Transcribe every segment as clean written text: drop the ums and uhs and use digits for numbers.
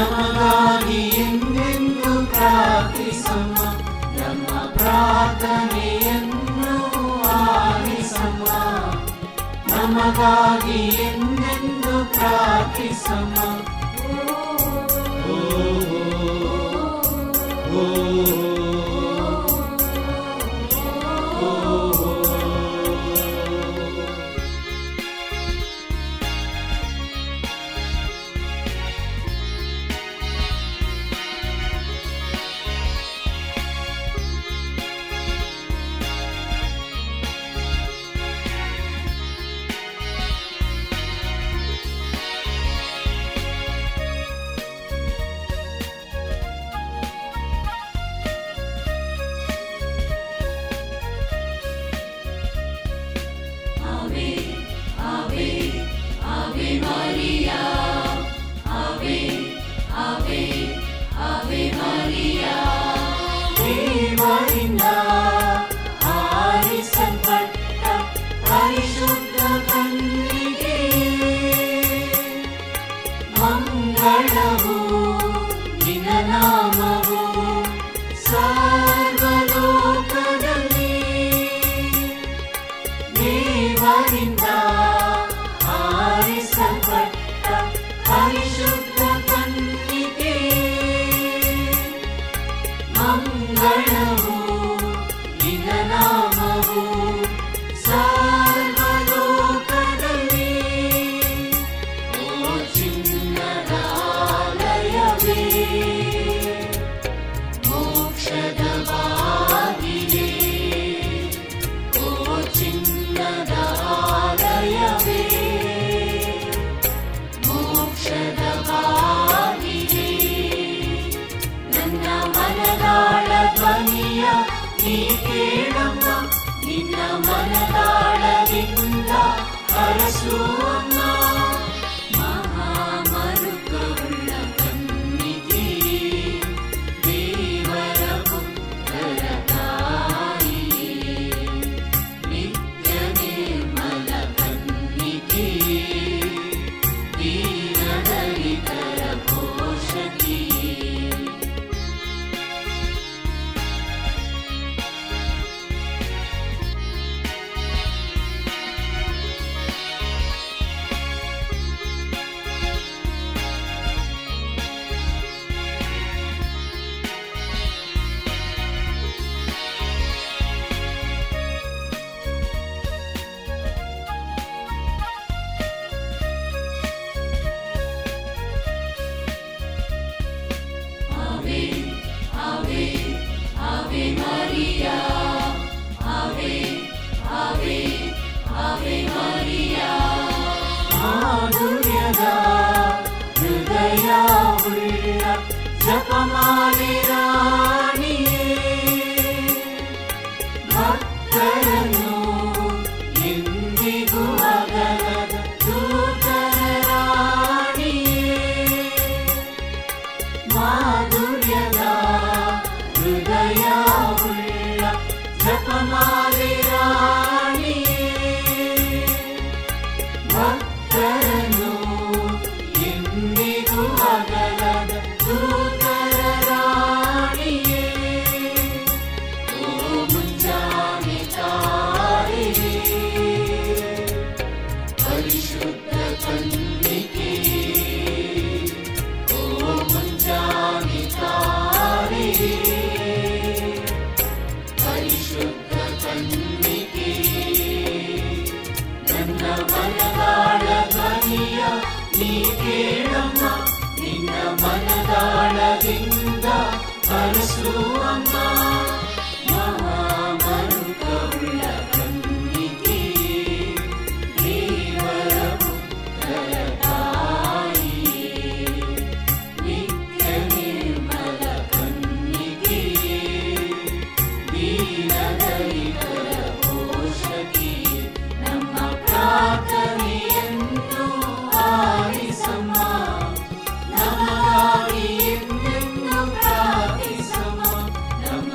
ನಮಗಾಗಿ ಎಂದೆಂದು ಪ್ರಾರ್ಥಿಸಮ್ಮ, ನಮ್ಮ ಪ್ರಾರ್ಥನೆಯನ್ನು ಆಲಿಸಮ್ಮ. ನಮಗಾಗಿ ಎಂದೆಂದು ಪ್ರಾರ್ಥಿಸಮ್ಮ. ದೇವರಿಂದ ಆರಿಸಲ್ಪಟ್ಟ ಪರಿಶುದ್ಧ ಕನ್ನಿಗೆ ಮಂಗಳವು, ನಿನ್ನ ನಾಮವು ಸರ್ವಲೋಕದಲ್ಲಿ. ದೇವರಿಂದ ಆರಿಸಲ್ಪಟ್ಟ ಪರಿಶುದ್ಧ ಕನ್ನಿಗೆ ಮಂಗಳವು, ನಿನ್ನ ನಾಮವು ಸರ್ವಲೋಕದಲ್ಲಿ. ಓ ಚಿನ್ನದ ಆಲಯವೇ, ಮೋಕ್ಷದ ಬಾಗಿಲೇ. ಓ ಚಿನ್ನದ ಆಲಯವೇ, ಮೋಕ್ಷದ ಬಾಗಿಲೇ. ನನ್ನ ಮನದಾಳ ಧ್ವನಿಯ ನೀ ಕೇಳಮ್ಮ, ನಿನ್ನ ಮನದಾಳದಿಂದ ಹರಸುವಮ್ಮ. ಮಹಾಮರುಕವುಳ್ಳ ಕನ್ನಿಕೆ, ದೇವರ ಪುತ್ರರ ತಾಯಿಯೇ. ನಿತ್ಯ ನಿರ್ಮಲ ಕನ್ನಿಕೆ, ದೀನದಲಿತರ ಪೋಷಕಿಯೇ. ಮಾಧುರ್ಯದ ಹೃದಯವುಳ್ಳ ಜಪಮಾಲೆ ರಾಣಿಯೇ, ಭಕ್ತರನ್ನು ಎಂದಿಗೂ ಅಗಲದ ದೂತರ ರಾಣಿಯೇ. ಮಾಧುರ್ಯದ ಹೃದಯವುಳ್ಳ ಜಪಮಾಲೆ ರಾಣಿಯೇ, ಭಕ್ತರನ್ನು ಎಂದಿಗೂ ಅಗಲದ ದೂತರ ರಾಣಿಯೇ. ಓ ಮುಂಜಾನೆ ತಾರೆಯೇ, ಪರಿಶುದ್ಧ ಕನ್ನಿಕೆ. ಓ ಮುಂಜಾನೆ ತಾರೆಯೇ, ಪರಿಶುದ್ಧ ಕನ್ನಿಕೆ. ನನ್ನ ಮನದಾಳ ಧ್ವನಿಯ ನೀ ಕೇಳಮ್ಮ, ನಿನ್ನ ಮನದಾಳದಿಂದ ಹರಸುವಮ್ಮ. ಮಹಾಮರುಕವುಳ್ಳ ಕನ್ನಿಕೆ, ದೇವರ ಪುತ್ರರ ತಾಯಿಯೇ. ನಿತ್ಯ ನಿರ್ಮಲ ಕನ್ನಿಕೆ, ದೀನದಲಿತರ ಪೋಷಕಿಯೇ. ನಮ್ಮ ಪ್ರಾರ್ಥನೆಯನ್ನು ಆಲಿಸಮ್ಮ, ನಮಗಾಗಿ ಎಂದೆಂದು ಪ್ರಾರ್ಥಿಸಮ್ಮ. ನಮ್ಮ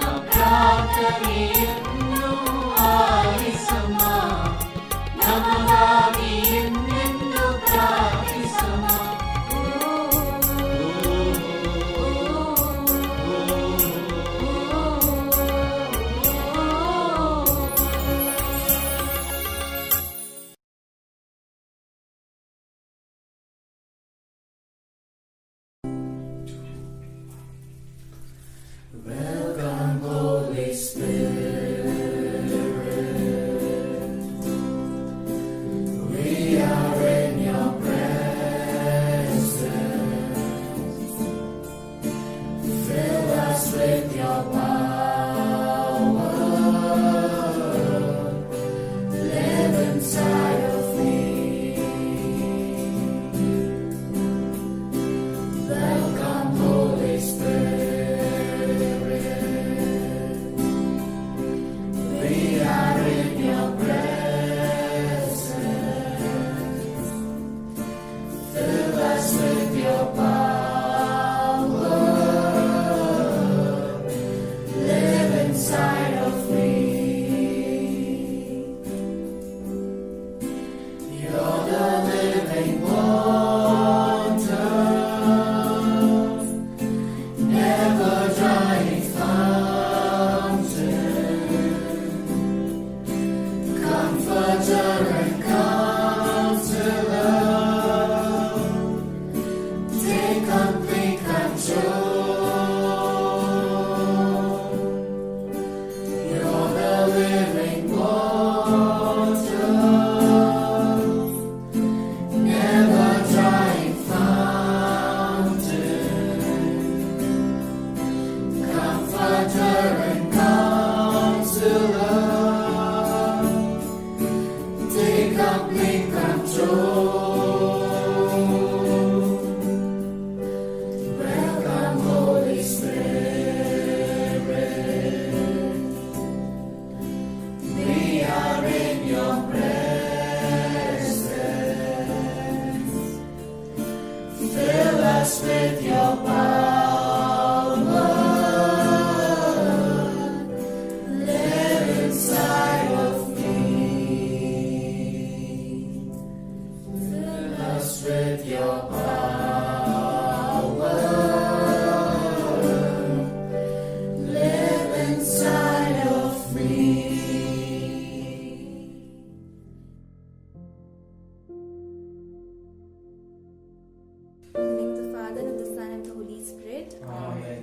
Welcome, Holy Spirit. We are in your presence. Fill us with your power. Live inside of me. Welcome, Holy Spirit. We are in your presence. Fill us with your power. Live inside of me. You're the living water, never drying fountain, comforter and counselor. Take complete control. You're the living water, never drying fountain, comforter and counselor. Take complete control. Welcome, Holy Spirit. We are in your presence. Fill us with your power. Live inside of me. Fill us with your power. Live inside of me. In the name of the Father, and of the Son, and of the Holy Spirit. Amen.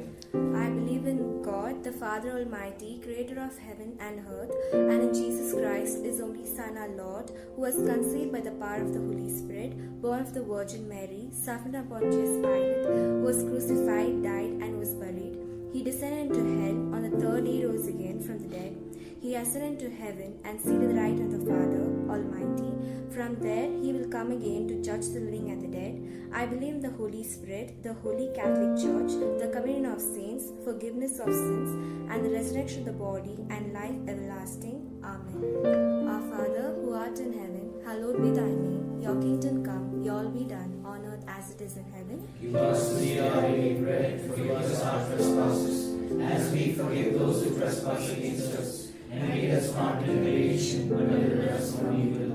I believe in God, the Father Almighty, creator of heaven and earth, and in Jesus Christ, his only Son, our Lord, who was conceived by the power of the Holy Spirit, born of the Virgin Mary, suffered upon Pontius Pilate, was crucified, died, and was buried. He descended into hell. On the third day, rose again from the dead. He ascended into heaven and seated at the right hand of the Father Almighty. From there, he will come again to judge the living and the dead. I believe in the Holy Spirit, the Holy Catholic Church, the communion of saints, forgiveness of sins, and the resurrection of the body, and life everlasting. Amen. Our Father, who art in heaven, hallowed be thy name. Your kingdom come, your will be done, on earth as it is in heaven. Give us this day our daily bread, forgive us our trespasses, as we forgive those who trespass against us. And lead us not into temptation, but deliver us from evil.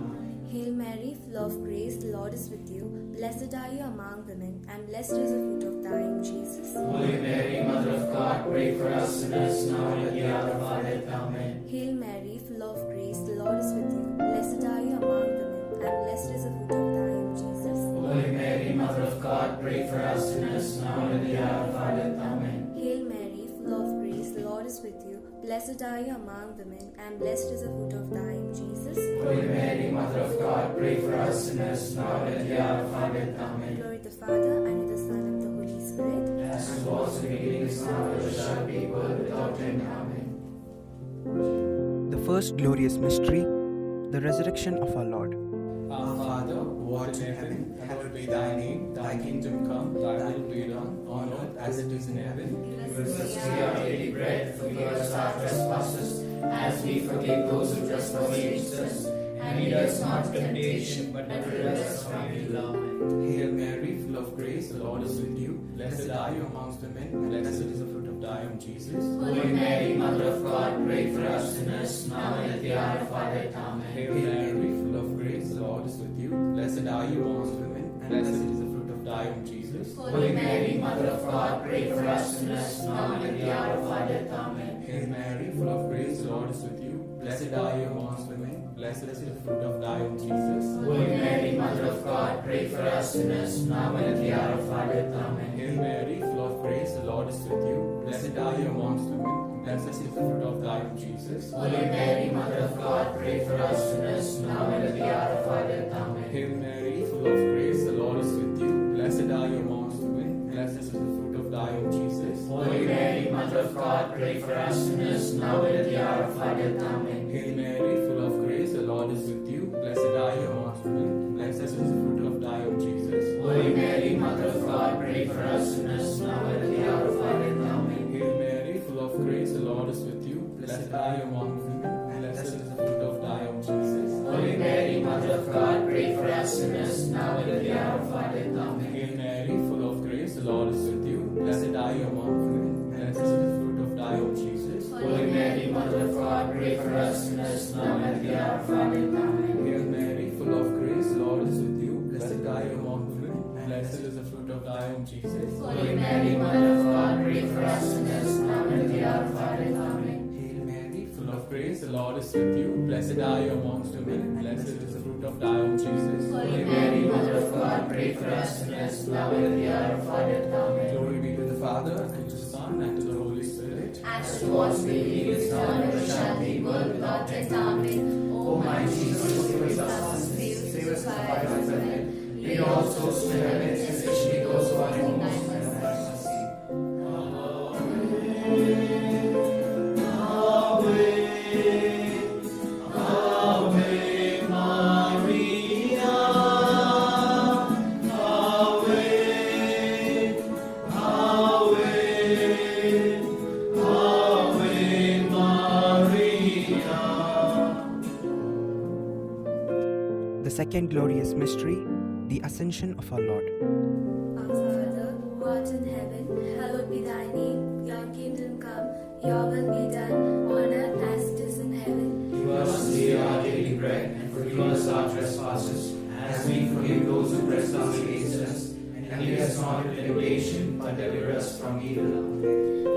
Hail Mary, full of grace, the Lord is with you. Blessed are you among women, and blessed is the fruit of thy womb, Jesus. Holy Mary, Mother of God, pray for us sinners, now and at the hour of our death. Amen. Hail Mary, full of grace, the Lord is with you. Blessed are you among women, and blessed is the fruit of thy womb, Jesus. Holy Mary, Mother of God, pray for us sinners, now and at the hour of our death. Amen. Hail Mary, full of grace, the Lord is with you. Blessed are you among women, and blessed is the fruit of thy womb, Jesus. Holy Mary, Mother of God, pray for us sinners, now and at the hour of our death. Amen. Glory to the Father, and to the Son, and to the Holy Spirit. As it was in the beginning, is now, and ever shall be, world without end. Amen. The first glorious mystery, the resurrection of our Lord. Our Father, who art in heaven, hallowed be thy name. Thy kingdom come, thy will be done, on earth as it is in heaven. Give us this day our daily bread, forgive us our trespasses, as we forgive those who trespass against us. And lead us not into temptation, but deliver us from evil. Amen. Hail Mary, full of grace, the Lord is with you. Blessed are you amongst women, and blessed is the fruit of thy womb, Jesus. Holy Mary, Mother of God, pray for us sinners, now and at the hour of our death. Amen. Hail Mary, full of grace, the Lord is with you. Blessed are you amongst women, and blessed is the fruit of thy womb, Jesus. Holy Mary, Mother of God, pray for us sinners, now and at the hour of our death. Amen. Hail Mary, full of grace, the Lord is with you. blessed are you amongst women, blessed is the fruit of thy womb, Jesus. Holy Mary, Mother of God, pray for us sinners, now and at the hour of our death. Amen. Hail Mary, full of grace, the Lord is with you. Blessed are you amongst women, blessed is the fruit of thy womb, Jesus. Holy Mary, Mother of God, pray for us sinners, now and at the hour of our death. Amen. Hail Mary, full of grace, the Lord is with you. Blessed are you amongst women, blessed is the fruit of thy womb, Jesus. Holy Mary, Mother of God, pray for us sinners, now and at the hour of our death. Amen. Hail Mary, full of grace, the Lord is with you. Blessed are you amongst women, blessed is the fruit of thy womb, Jesus. Holy Mary, Mother of God, pray for us sinners, now and at the hour of our death. Amen. Hail Mary, full of grace, the Lord is with you. Blessed are you among women, blessed is the fruit of thy womb, Jesus. Holy Mary, Mother of God, pray for us sinners, now and at the hour of our death. Amen. Hail Mary, full of grace, the Lord is with you. Blessed are you among women, blessed is the fruit of thy womb, Jesus. Holy Mary, Mother of God, pray for us sinners, now and at the hour of our death. Amen. Hail Mary, full of grace, the Lord is with you. Blessed are you among women, blessed is the fruit of thy womb, Jesus. Holy Mary, Mother of God, pray for us sinners, now and at the hour of our death. Amen. Hail Mary, full of grace, the Lord is with you. Blessed are you amongst women, blessed is the fruit of thy womb, Jesus. Holy Mary, Mother of God, pray for us sinners, now and at the hour of our death. Amen. Glory be to the Father, and to the Son, and to the Holy Spirit. As it was believed, is now, and ever shall be, world without end. Amen. O my Jesus, forgive us our sins, save us from the fire of hell. Lead all souls to heaven, especially those who are in most need of thy mercy. The second glorious mystery, the Ascension of our Lord. Our Father, who art in heaven, hallowed be thy name. Your kingdom come, your will be done, on earth as it is in heaven. Give us this day our daily bread, and forgive us our trespasses, as we forgive those who trespass against us. And lead us not into temptation, but deliver us from evil.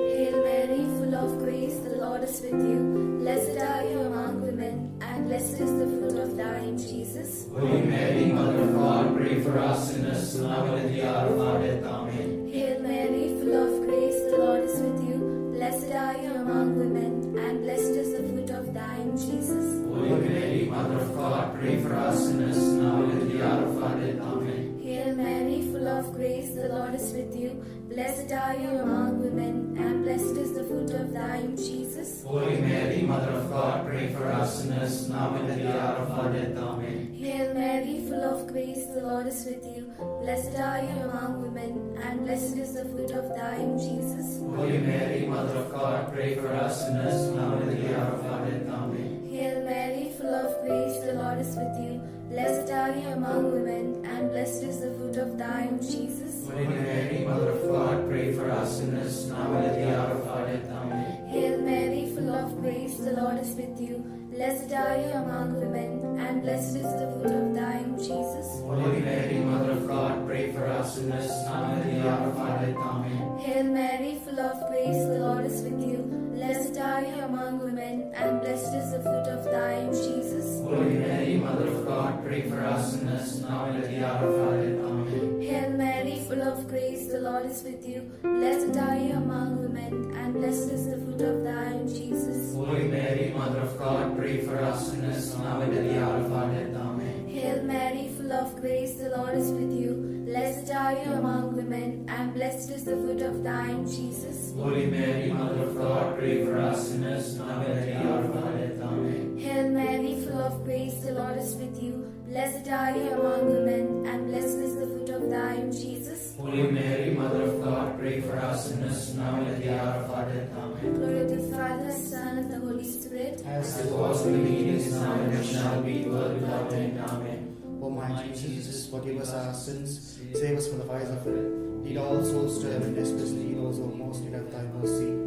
Hail Mary, full of grace, the Lord is with you. Blessed are you among women, and blessed is the fruit of thy womb, Jesus. Holy Mary, Mother of God, pray for us sinners, now and at the hour of our death. Amen. Hail Mary, full of grace, the Lord is with you. Blessed are you among women, and blessed is the fruit of thy womb, Jesus. Holy Mary, Mother of God, pray for us sinners, now and at the hour of our death. Amen. Hail Mary, full of grace, the Lord is with you. Blessed are you among women, and blessed is the fruit of thy womb, Jesus. Holy Mary, Mother of God, pray for us sinners, now and at the hour of our death. Amen. Hail Mary, full of grace, the Lord is with you. Blessed are you among women, and blessed is the fruit of thy womb, Jesus. Holy Mary, Mother of God, pray for us sinners, now and at the hour of our death. Amen. Hail Mary, full of grace, the Lord is with you. Blessed are you among women, and blessed is the fruit of thy womb, Jesus. Holy Mary, Mother of God, pray for us sinners, now and at the hour of our death. Amen. Hail Mary, full of grace, the Lord is with you. Blessed are you among women, and blessed is the fruit of thy womb, Jesus. Holy Mary, Mother of God, pray for us sinners, now and at the hour of our death. Amen. Hail Mary, full of grace, the Lord is with you. Blessed are you among women, and blessed is the fruit of thy womb, Jesus. Holy Mary, Mother of God, pray for us sinners, now and at the hour of our death. Amen. Hail Mary, full of grace, the Lord is with you. Blessed are you among women, and blessed is the fruit of thy womb, Jesus. Holy Mary, Mother of God, pray for us sinners, now and at the hour of our death. Amen. Hail Mary, full of grace, the Lord is with you. Blessed are you among women, and blessed is the fruit of thy womb, Jesus. Holy Mary, Mother of God, pray for us sinners, now and at the hour of our death. Amen. Hail Mary, full of grace, the Lord is with you. Blessed are you among women, and blessed is the fruit of thy womb, Jesus. Holy Mary, Mother of God, pray for us sinners, now and at the hour of our death. Amen. Glory to the Father, Son, and the Holy Spirit. As it was in the beginning, is now, and ever shall be, world without end. Amen. O my Jesus, forgive us our sins, save us from the fires of hell. Lead all souls to heaven, especially those who are most in need of thy mercy.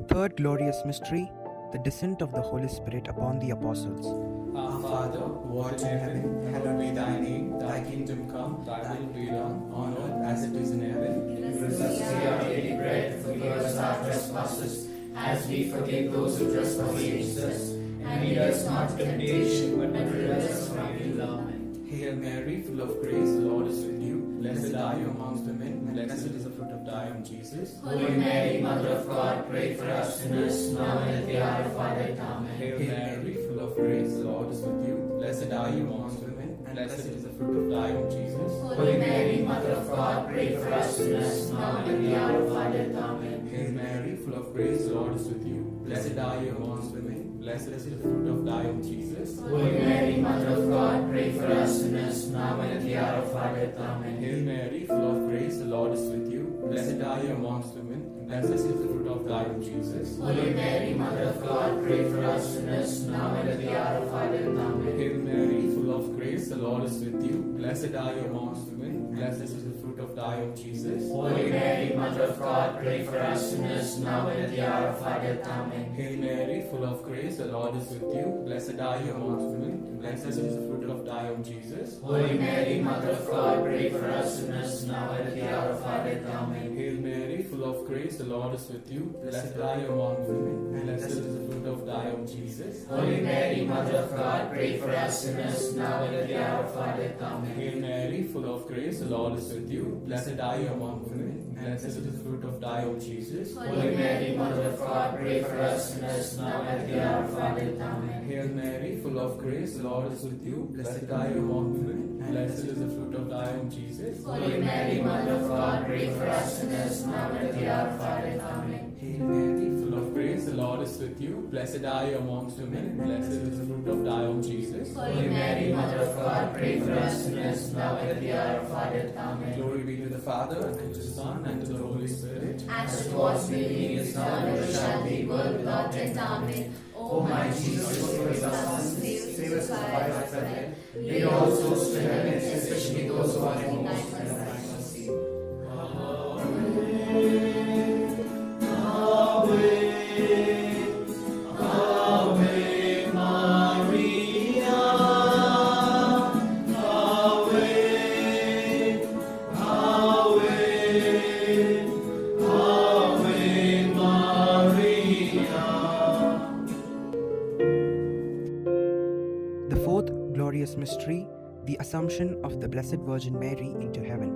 third glorious mystery, the descent of the Holy Spirit upon the apostles. Our Father, who art in heaven, hallowed be thy name. Thy kingdom come, thy will be done, on earth as it is in heaven. Give us this day our daily bread, and forgive us our trespasses, as we forgive those who trespass against us. And lead us not into temptation, but deliver us from evil. Amen. Hail Mary, full of grace, the Lord is with you. Blessed are you amongst women, and blessed is the fruit of thy womb, Jesus. Holy Mary, Mother of God, pray for us sinners, now and at the hour of our death. Amen. Hail Mary, full of grace, the Lord is with you. Blessed are you amongst women, and blessed is the fruit of thy womb, Jesus. Holy Mary, Mother of God, pray for us sinners, now and at the hour of our death. Amen. Hail Mary, full of grace, the Lord is with you. Blessed are you amongst women, blessed is the fruit of thy womb, Jesus. Holy Mary, Mother of God, pray for us sinners, now and at the hour of our death. Amen. Hail Mary, full of grace, the Lord is with you. Blessed are you amongst women, and blessed is the fruit of thy womb, Jesus. Holy Mary, Mother of God, pray for us sinners, now and at the hour of our death. Amen. Hail Mary, full of grace, the Lord is with you. Blessed are you amongst women, blessed is the fruit of thy womb, Jesus. Holy Mary, Mother of God, pray for us sinners, now and at the hour of our death. Amen. Hail Mary, full of grace, the Lord is with you. Blessed are you amongst women, and blessed is the fruit of thy womb, Jesus. Holy Mary, Mother of God, pray for us sinners, now and at the hour of our death. Amen. Hail Mary, full of grace, the Lord is with you. Blessed are you among women, and blessed is the fruit of thy womb, Jesus. Holy Mary, Mother of God, pray for us sinners, now and at the hour of our death. Amen. Hail Mary, full of grace, the Lord is with you. Blessed are you among women, and blessed is the fruit of thy womb, Jesus. Holy Mary, Mother of God, pray for us sinners, now and at the hour of our death. Amen. Hail Mary, full of grace, the Lord is with you. Blessed are you among women, and blessed is the fruit of thy womb, Jesus. Holy Mary, Mother of God, pray for us sinners, now and at the hour of our death. Amen. Hail Mary, full of grace, the Lord is with you. Blessed are you amongst women, and blessed is the fruit of thy womb, Jesus. Holy Mary, Mother of God, pray for us sinners, now and at the hour of our death. Amen. Glory be to the Father, and to the Son, and to the Holy Spirit. As it was in the beginning, is now, and ever shall be, world without end. Amen. O my Jesus, forgive us and save us from the fire of hell. Lead all souls to heaven, especially those who are in most need of thy mercy. The fourth glorious mystery, the Assumption of the Blessed Virgin Mary into heaven.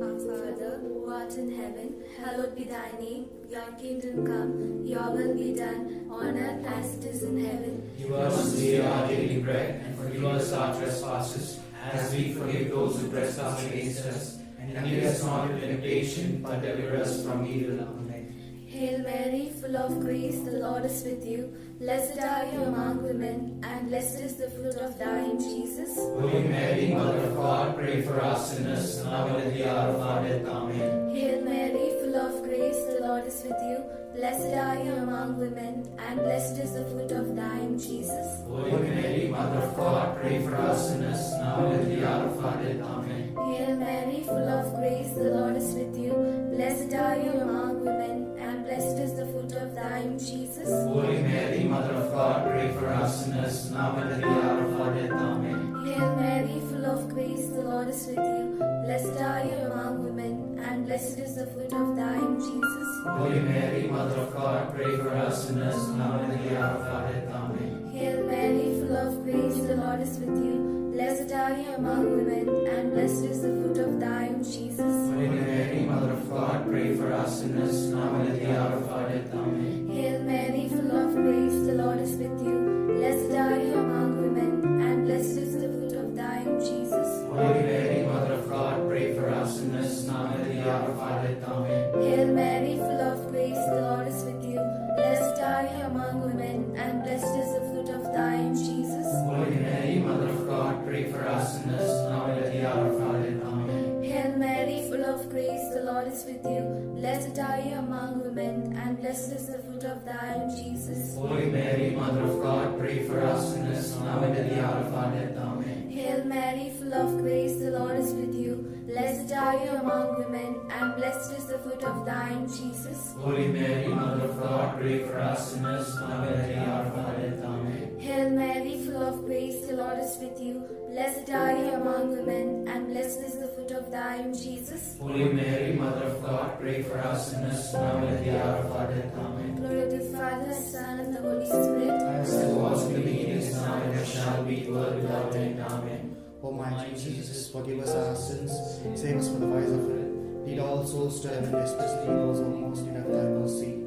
Our Father, who art in heaven, hallowed be thy name. Your kingdom come, your will be done, on earth as it is in heaven. Give us this day our daily bread, and forgive us our trespasses, as we forgive those who trespass against us. And lead us not into temptation, but deliver us from evil. Amen. Hail Mary, full of grace, the Lord is with you. Blessed are you among women, and blessed is the fruit of thy womb, Jesus. Holy Mary, Mother of God, pray for us sinners, now and at the hour of our death. Amen. Hail Mary, full of grace, the Lord is with you. Blessed are you among women, and blessed is the fruit of thy womb, Jesus. Holy Mary, Mother of God, pray for us sinners, now and at the hour of our death. Amen. Hail Mary, full of grace, the Lord is with you. Blessed are you among women, and blessed is the fruit of thy womb, Jesus. Holy Mary, Mother of God, pray for us sinners, now and at the hour of our death. Amen. Hail Mary, full of grace, the Lord is with you. Blessed are you among women, and blessed is the fruit of thy womb, Jesus. Holy Mary, Mother of God, pray for us sinners, now and at the hour of our death. Amen. Hail Mary, full of grace, the Lord is with you. Blessed are you among women, and blessed is the fruit of thy womb, Jesus. Holy Mary, Mother of God, pray for us sinners, now and at the hour of our death. Amen. Hail Mary, full of grace, the Lord is with you. Blessed are you among women, and blessed is the fruit of thy womb, Jesus. Holy Mary, Mother of God, pray for us sinners, now and at the hour of our death. Amen. Hail Mary, full of grace, the Lord is with you. Blessed are you among women, and blessed is the fruit of thy womb, Jesus. Holy Mary, Mother of God, pray for us sinners, now and at the hour of our death. Amen. Hail Mary, full of grace, the Lord is with you. Blessed are you among women, and blessed is the fruit of thy womb, Jesus. Holy Mary, Mother of God, pray for us sinners, now and at the hour of our death. Amen. Hail Mary, full of grace, the Lord is with you. Blessed are you among women, and blessed is the fruit of thy womb, Jesus. Holy Mary, Mother of God, pray for us sinners, now and at the hour of our death. Amen. Hail Mary, full of grace, the Lord is with you. Blessed are you among women, and blessed is the fruit of thy womb, Jesus. Holy Mary, Mother of God, pray for us sinners, now and at the hour of our death. Amen. Glory to the Father, Son, and the Holy Spirit. As it was in the beginning, is now, and ever shall be, world without end. Amen. O my Jesus, forgive us our sins, save us from the fires of hell. Lead all souls to heaven, especially those who are most in need of thy mercy.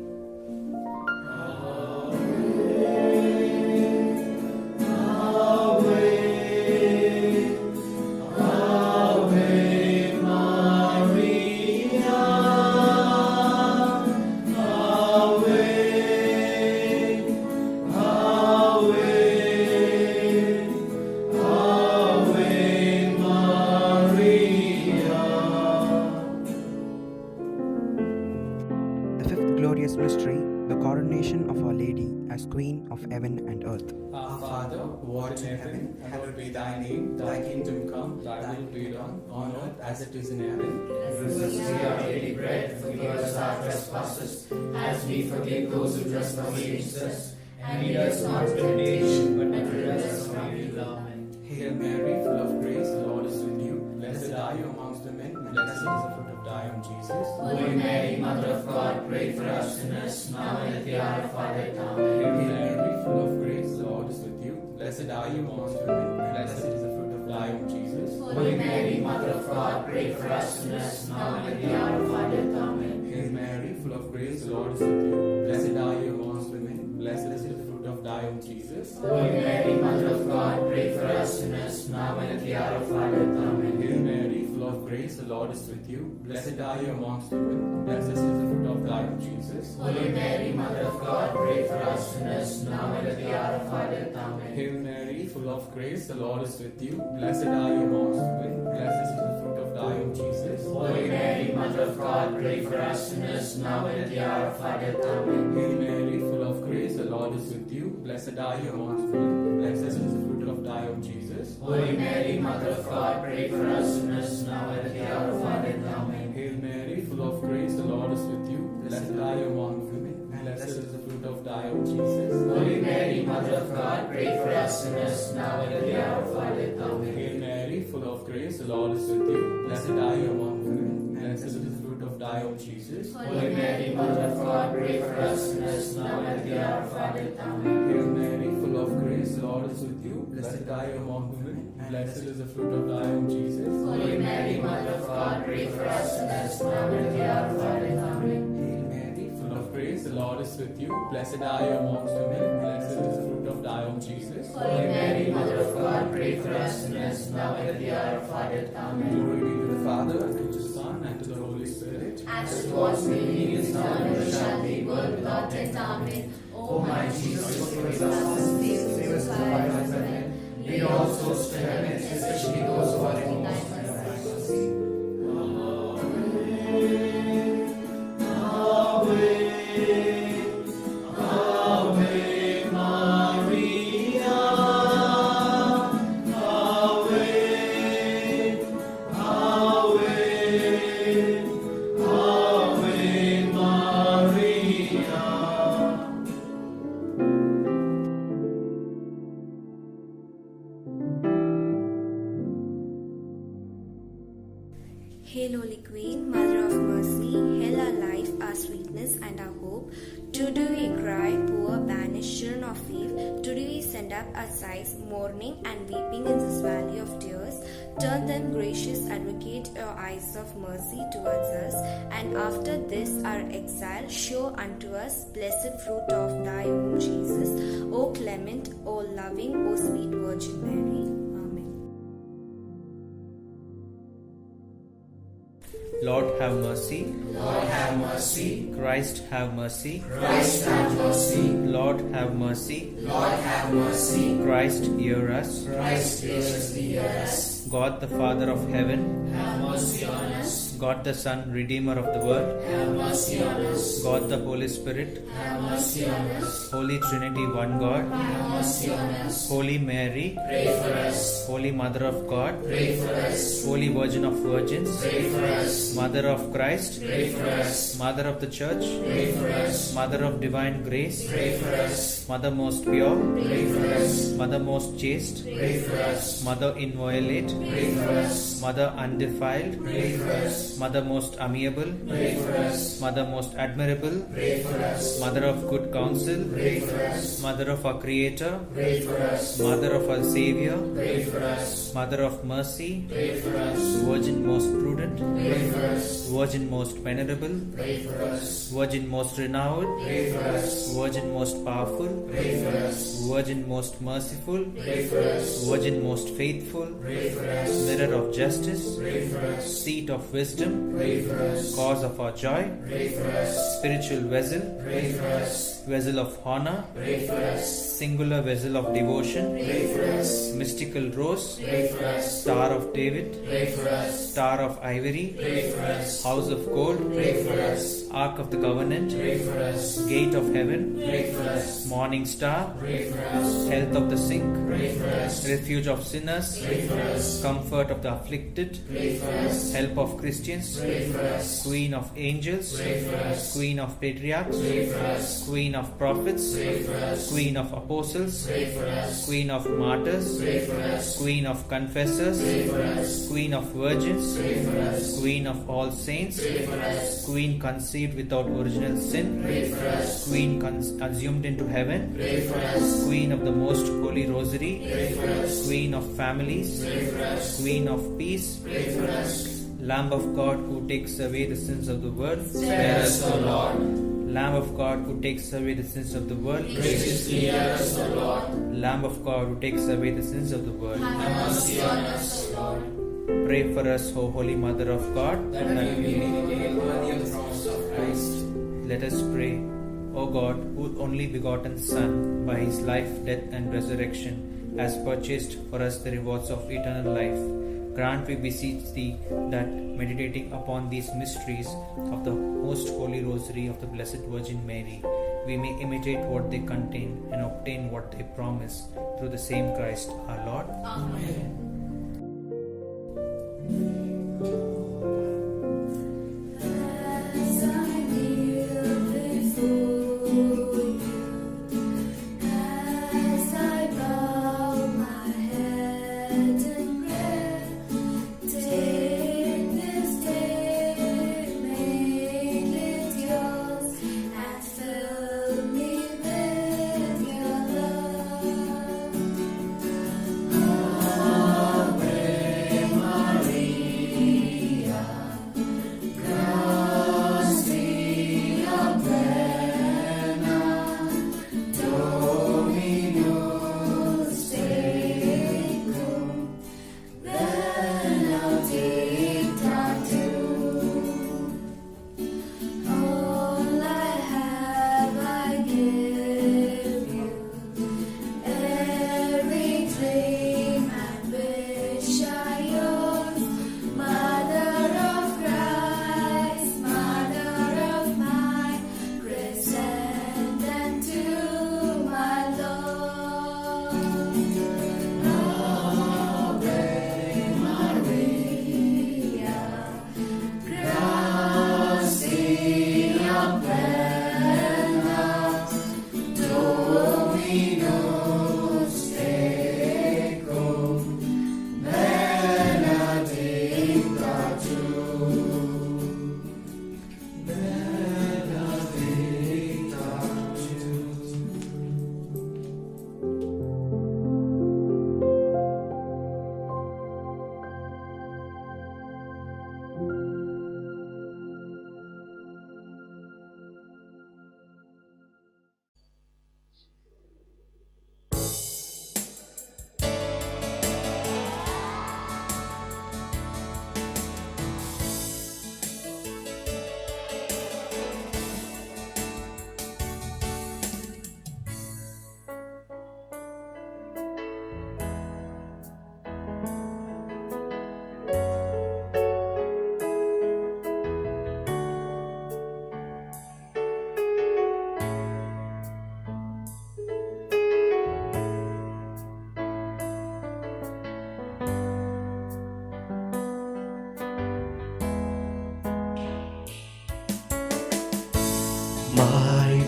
The fifth glorious mystery, the coronation of Our Lady as Queen of Heaven and Earth. Our Father, who art in heaven, hallowed be thy name. Thy kingdom come, thy will be done, on earth as it is in heaven. Give us this day our daily bread, forgive us our trespasses, as we forgive those who trespass against us. And lead us not into temptation, but deliver us from evil. Amen. Hail Mary, full of grace, the Lord is with you. Blessed are you amongst women, and blessed is the fruit of thy womb, Jesus. Holy Mary, Mother of God, pray for us sinners, now and at the hour of our death. Hail Amen. Mary, full of grace, the Lord is with you. Blessed are you amongst women, and blessed is the fruit of thy womb, Jesus. Holy Mary, Mother of God, pray for us sinners, now and at the hour of our death. Amen. Hail Mary, full of grace, the Lord is with you. Blessed are you amongst women, blessed is the fruit of thy womb, Jesus. Holy Mary, Mother of God, pray for us sinners, now and at the hour of our death. Amen. Hail Mary, full of grace, the Lord is with you. Blessed are you amongst women, blessed is the fruit of thy womb, Jesus. Holy Mary, Mother of God, pray for us sinners, now and at the hour of our death. Amen. Hail Mary, full of grace, the Lord is with you. Blessed are you amongst women, blessed is the fruit of thy womb, Jesus. Holy Mary, Mother of God, pray for us sinners, now and at the hour of our death. Amen. Hail Mary, full of grace, the Lord is with you. Blessed are you amongst women, blessed is the fruit of thy womb, Jesus. Holy Mary, Mother of God, pray for us sinners, now and at the hour of our death. Amen. Hail Mary, full of grace, the Lord is with you. Blessed are you among women, and blessed is the fruit of thy womb, Jesus. Holy Mary, Mother of God, pray for us sinners, now and at the hour of our death. Amen. Hail Mary, full of grace, the Lord is with you. Blessed are you among women, and blessed is the fruit of thy womb, Jesus. Holy Mary, Mother of God, pray for us sinners, now and at the hour of our death. Amen. Hail Mary, full of grace, the Lord is with you. Blessed are you among women, and blessed is the fruit of thy womb, Jesus. Holy Mary, Mother of God, pray for us sinners, now and at the hour of our death. Amen. Hail Mary, full of grace, the Lord is with you. Blessed are you amongst women, and blessed is the fruit of thy womb, Jesus. Holy Mary, Mother of God, pray for us sinners, now and at the hour of our death. Amen. Glory be to the Father, and to the Son, and to the Holy Spirit. As it was in the beginning, is now, and ever shall be, world without end. Amen. O my Jesus, forgive us our sins, save us from the fires of heaven. Lead all souls to heaven, especially those who are in need of thy mercy. Hail, Holy Queen, Mother of Mercy, hail our life, our sweetness, and our hope. Today we cry, poor, banished children of Eve. Today we send up our sighs, mourning and weeping in this valley of tears. Turn then, gracious Advocate, your eyes of mercy towards us, and after this our exile, show unto us blessed fruit of thy womb, Jesus. O clement, O loving, O sweet Virgin Mary. Amen. Lord have mercy. Lord have mercy. Christ have mercy. Christ have mercy. Lord have mercy. Lord have mercy. Christ hear us. Christ hear us. God the Father of heaven, Have mercy on us. God the Son, Redeemer of the world. have mercy on us. God the Holy Spirit, Have mercy on us. Holy Trinity, one God. Have mercy on us. Holy Mary, Pray for us. Holy Mother of God, Pray for us. Holy Virgin of Virgins, Pray for us. Mother of Christ, Pray for us. Mother of the Church, Pray for us. Mother of Divine Grace, Pray for us. Mother most pure, Pray for us. Mother most chaste, Pray for us. Mother inviolate, Pray for us. Mother undefiled, Pray for us. Mother most amiable, Pray for us. Mother most admirable, Pray for us. Mother of good counsel, Pray for us. Mother of our Creator, Pray for us. Mother of our Savior, Pray for us. Mother of mercy, Pray for us. Virgin most prudent, Pray for us. Virgin most venerable, Pray for us. Virgin most renowned, Pray for us. Virgin most powerful, Pray for us. Virgin most merciful, Pray for us. Virgin most faithful, Pray for us. Mirror of justice, Pray for us. Seat of wisdom, Pray for us. Cause of our joy, Pray for us. Spiritual vessel, Pray for us. Vessel of honor, Pray for us. Singular vessel of devotion, Pray for us. Mystical rose, Pray for us. Star of David, Pray for us. Star of ivory, Pray for us. House of gold, Pray for us. Ark of the covenant, Pray for us. Gate of heaven, Pray for us. Morning star, Pray for us. Health of the sick, Pray for us. Refuge of sinners, Pray for us. Comfort of the afflicted, Pray for us. Help of Christians, Pray for us. Queen of angels, Pray for us. Queen of patriarchs, Pray for us. Queen of prophets, Pray for us. Queen of apostles, Pray for us. Queen of martyrs, Pray for us. Queen of confessors, Pray for us. Queen of virgins, Pray for us. Queen of all saints, Pray for us. Queen conceived without original sin, Pray for us. Queen assumed into heaven, Pray for us. Queen of the most holy rosary, Pray for us. Queen of families, Pray for us. Queen of peace, Pray for us. Lamb of God who takes away the sins of the world, Spare us, O Lord. Lamb of God who takes away the sins of the world, Graciously hear us, O Lord. Lamb of God who takes away the sins of the world. Have mercy on us, O Lord. Pray for us, O Holy Mother of God. That we may be made worthy of the promise of Christ. Let us pray. O God, whose only begotten Son, by his life, death, and resurrection, has purchased for us the rewards of eternal life, grant, we beseech thee, that meditating upon these mysteries of the most holy rosary of the Blessed Virgin Mary, we may imitate what they contain and obtain what they promise, through the same Christ our Lord. Amen. As I kneel before you, as I bow my head in prayer, take this day, make it yours, and fill me with your love. Ave Maria, gratia plena, Dominus tecum, benedicta tu. All I have I give you, every dream and wish I yours. Mother of Christ, Mother of mine, descendant to my Lord. Ave Maria, gratia plena, Dominus tecum, benedicta tu. Benedicta tu.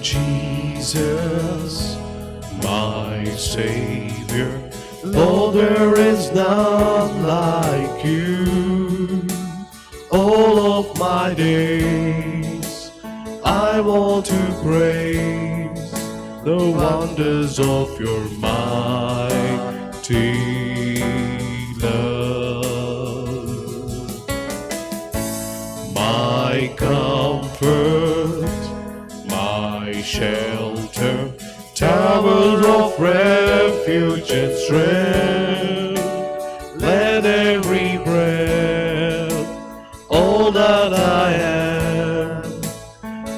Jesus, my Savior. Lord, there is none like you. All of my days I want to praise the wonders of your mighty love. My comfort, my shelter, tower of refuge and strength. Let every breath, all that I am,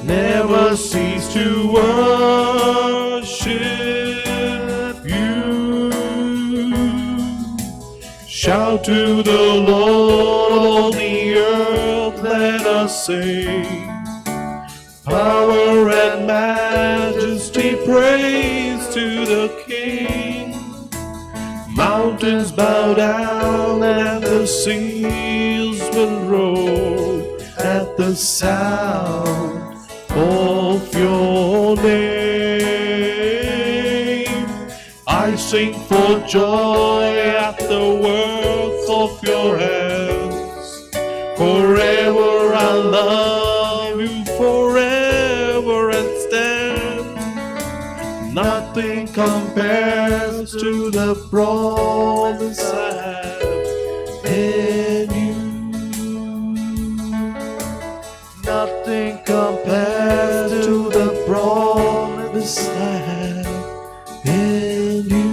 never cease to worship you. Shout to the Lord on the earth, let us sing. Power and majesty, praise to the King. Mountains bow down and the seas will roll at the sound of your name. I sing for joy at the work of your hands. Forever I love you, forever and stand. Nothing compares to the promise I have in you. Nothing compares to the promise I have in you.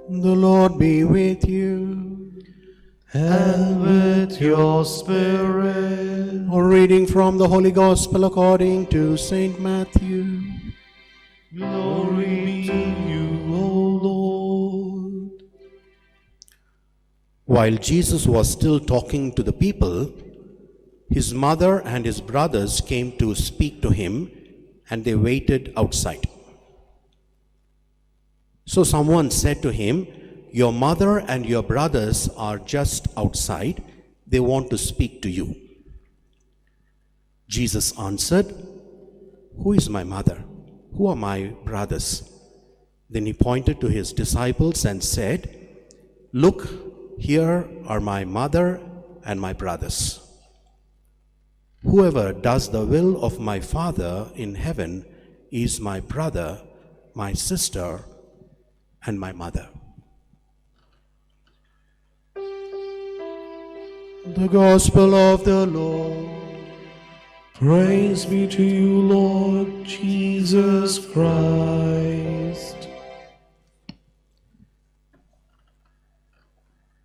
The Lord be with you. And with your spirit. A reading from the Holy Gospel according to St. Matthew. Glory to you, O Lord. While Jesus was still talking to the people, his mother and his brothers came to speak to him, and they waited outside. So someone said to him, "Your mother and your brothers are just outside. They want to speak to you." Jesus answered, "Who is my mother? Who are my brothers?" Then he pointed to his disciples and said, "Look, here are my mother and my brothers. Whoever does the will of my Father in heaven is my brother, my sister, and my mother." The Gospel of the Lord. Praise be to you, Lord Jesus Christ.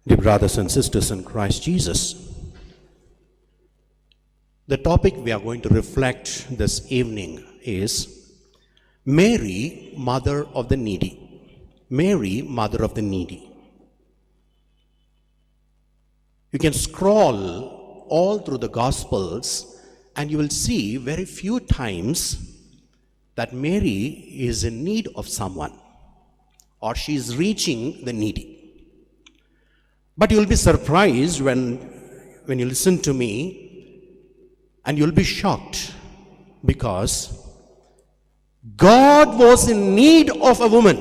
Dear brothers and sisters in Christ Jesus, the topic we are going to reflect this evening is Mary, Mother of the Needy. Mary, Mother of the Needy. You can scroll all through the Gospels and you will see very few times that Mary is in need of someone or she is reaching the needy. But you will be surprised when you listen to me, and you will be shocked because God was in need of a woman.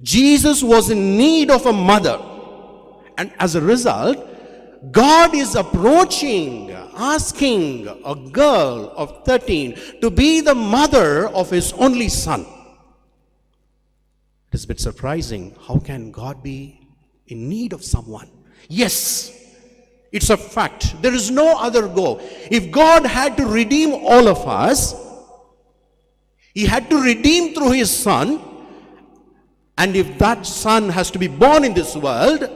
Jesus was in need of a mother. And as a result, God is approaching, asking a girl of 13 to be the mother of his only son. It is a bit surprising. How can God be in need of someone? Yes, it's a fact. There is no other go. If God had to redeem all of us, he had to redeem through his son. And if that son has to be born in this world,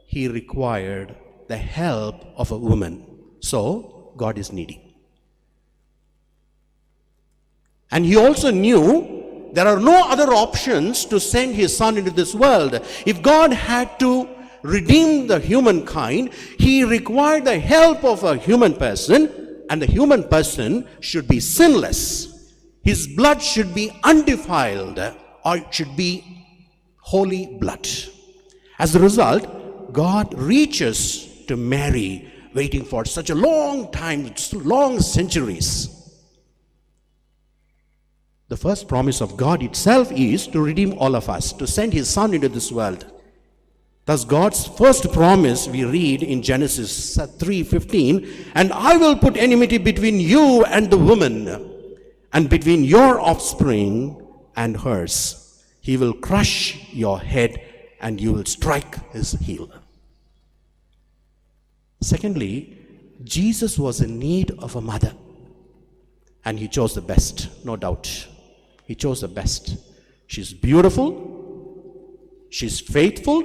he required the help of a woman. So, God is needy. And he also knew there are no other options to send his son into this world. If God had to redeem the humankind, he required the help of a human person, and the human person should be sinless. His blood should be undefiled or it should be holy blood. As a result, God reaches to Mary, waiting for such a long time, long centuries. The first promise of God itself is to redeem all of us, to send his Son into this world. Thus God's first promise we read in Genesis 3:15, and I will put enmity between you and the woman, and between your offspring and hers. He will crush your head and you will strike his heel. Secondly, Jesus was in need of a mother, and he chose the best, no doubt. He chose the best. She's beautiful, she's faithful,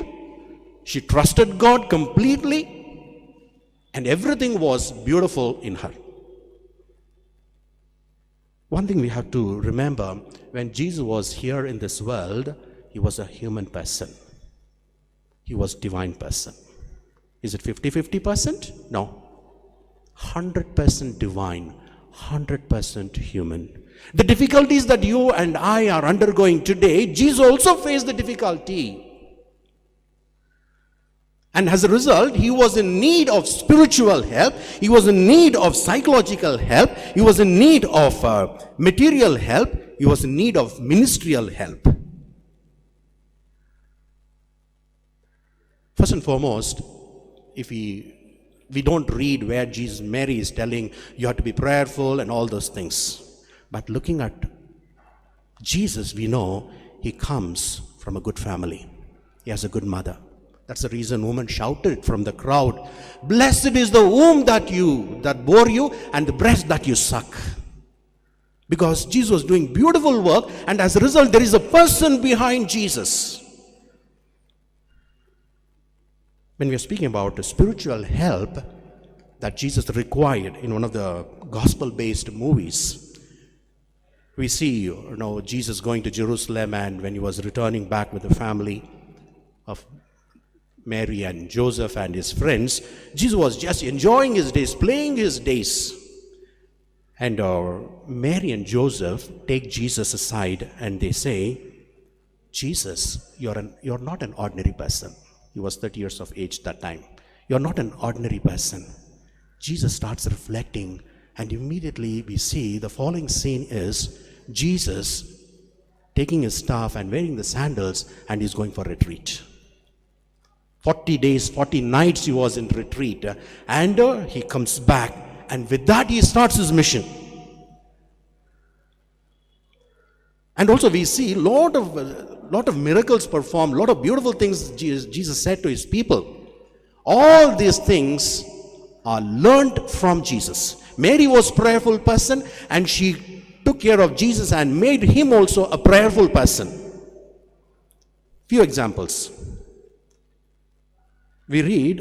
she trusted God completely, and everything was beautiful in her. One thing we have to remember, when Jesus was here in this world, he was a human person. He was divine person. Is it 50-50%? No. 100% divine, 100% human. The difficulties that you and I are undergoing today, Jesus also faced the difficulty. And as a result, he was in need of spiritual help. He was in need of psychological help. He was in need of material help. He was in need of ministerial help. First and foremost, if we don't read where Mary is telling you have to be prayerful and all those things. But looking at Jesus, we know he comes from a good family. He has a good mother. That's the reason women shouted from the crowd, "Blessed is the womb that bore you and the breast that you suck." Because Jesus was doing beautiful work, and as a result, there is a person behind Jesus. When we are speaking about spiritual help that Jesus required in one of the gospel-based movies, we see, Jesus going to Jerusalem, and when he was returning back with the family of Mary and Joseph and his friends, Jesus was just enjoying his days, playing his days. And Mary and Joseph take Jesus aside and they say, "Jesus, you're not an ordinary person." He was 30 years of age that time. "You're not an ordinary person." Jesus starts reflecting, and immediately we see the following scene is Jesus taking his staff and wearing the sandals, and he's going for retreat. 40 days, 40 nights he was in retreat, and he comes back, and with that he starts his mission. And also we see lot of miracles performed, lot of beautiful things Jesus said to his people. All these things are learned from Jesus. Mary was a prayerful person, and she took care of Jesus and made him also a prayerful person. Few examples. We read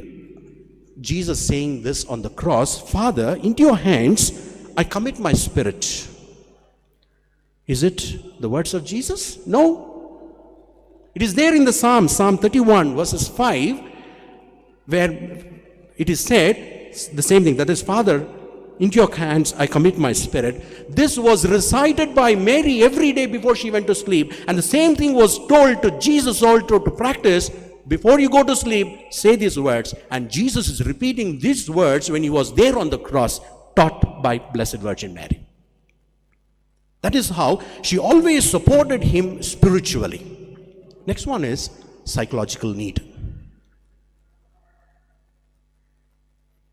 Jesus saying this on the cross, "Father, into your hands I commit my spirit." Is it the words of Jesus? No. It is there in the Psalm 31 verses 5, where it is said the same thing, that is, "Father, into your hands I commit my spirit." This was recited by Mary every day before she went to sleep, and the same thing was told to Jesus also to practice. Before you go to sleep, say these words. And Jesus is repeating these words when he was there on the cross, taught by Blessed Virgin Mary. That is how she always supported him spiritually. Next one is psychological need.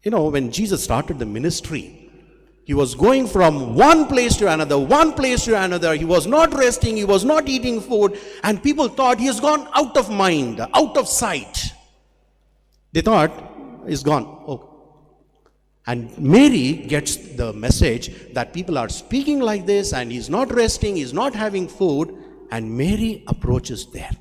When Jesus started the ministry, he was going from one place to another. He was not resting, he was not eating food, and people thought he has gone out of mind, out of sight. They thought he's gone. And Mary gets the message that people are speaking like this, and he's not resting, he's not having food, and Mary approaches there.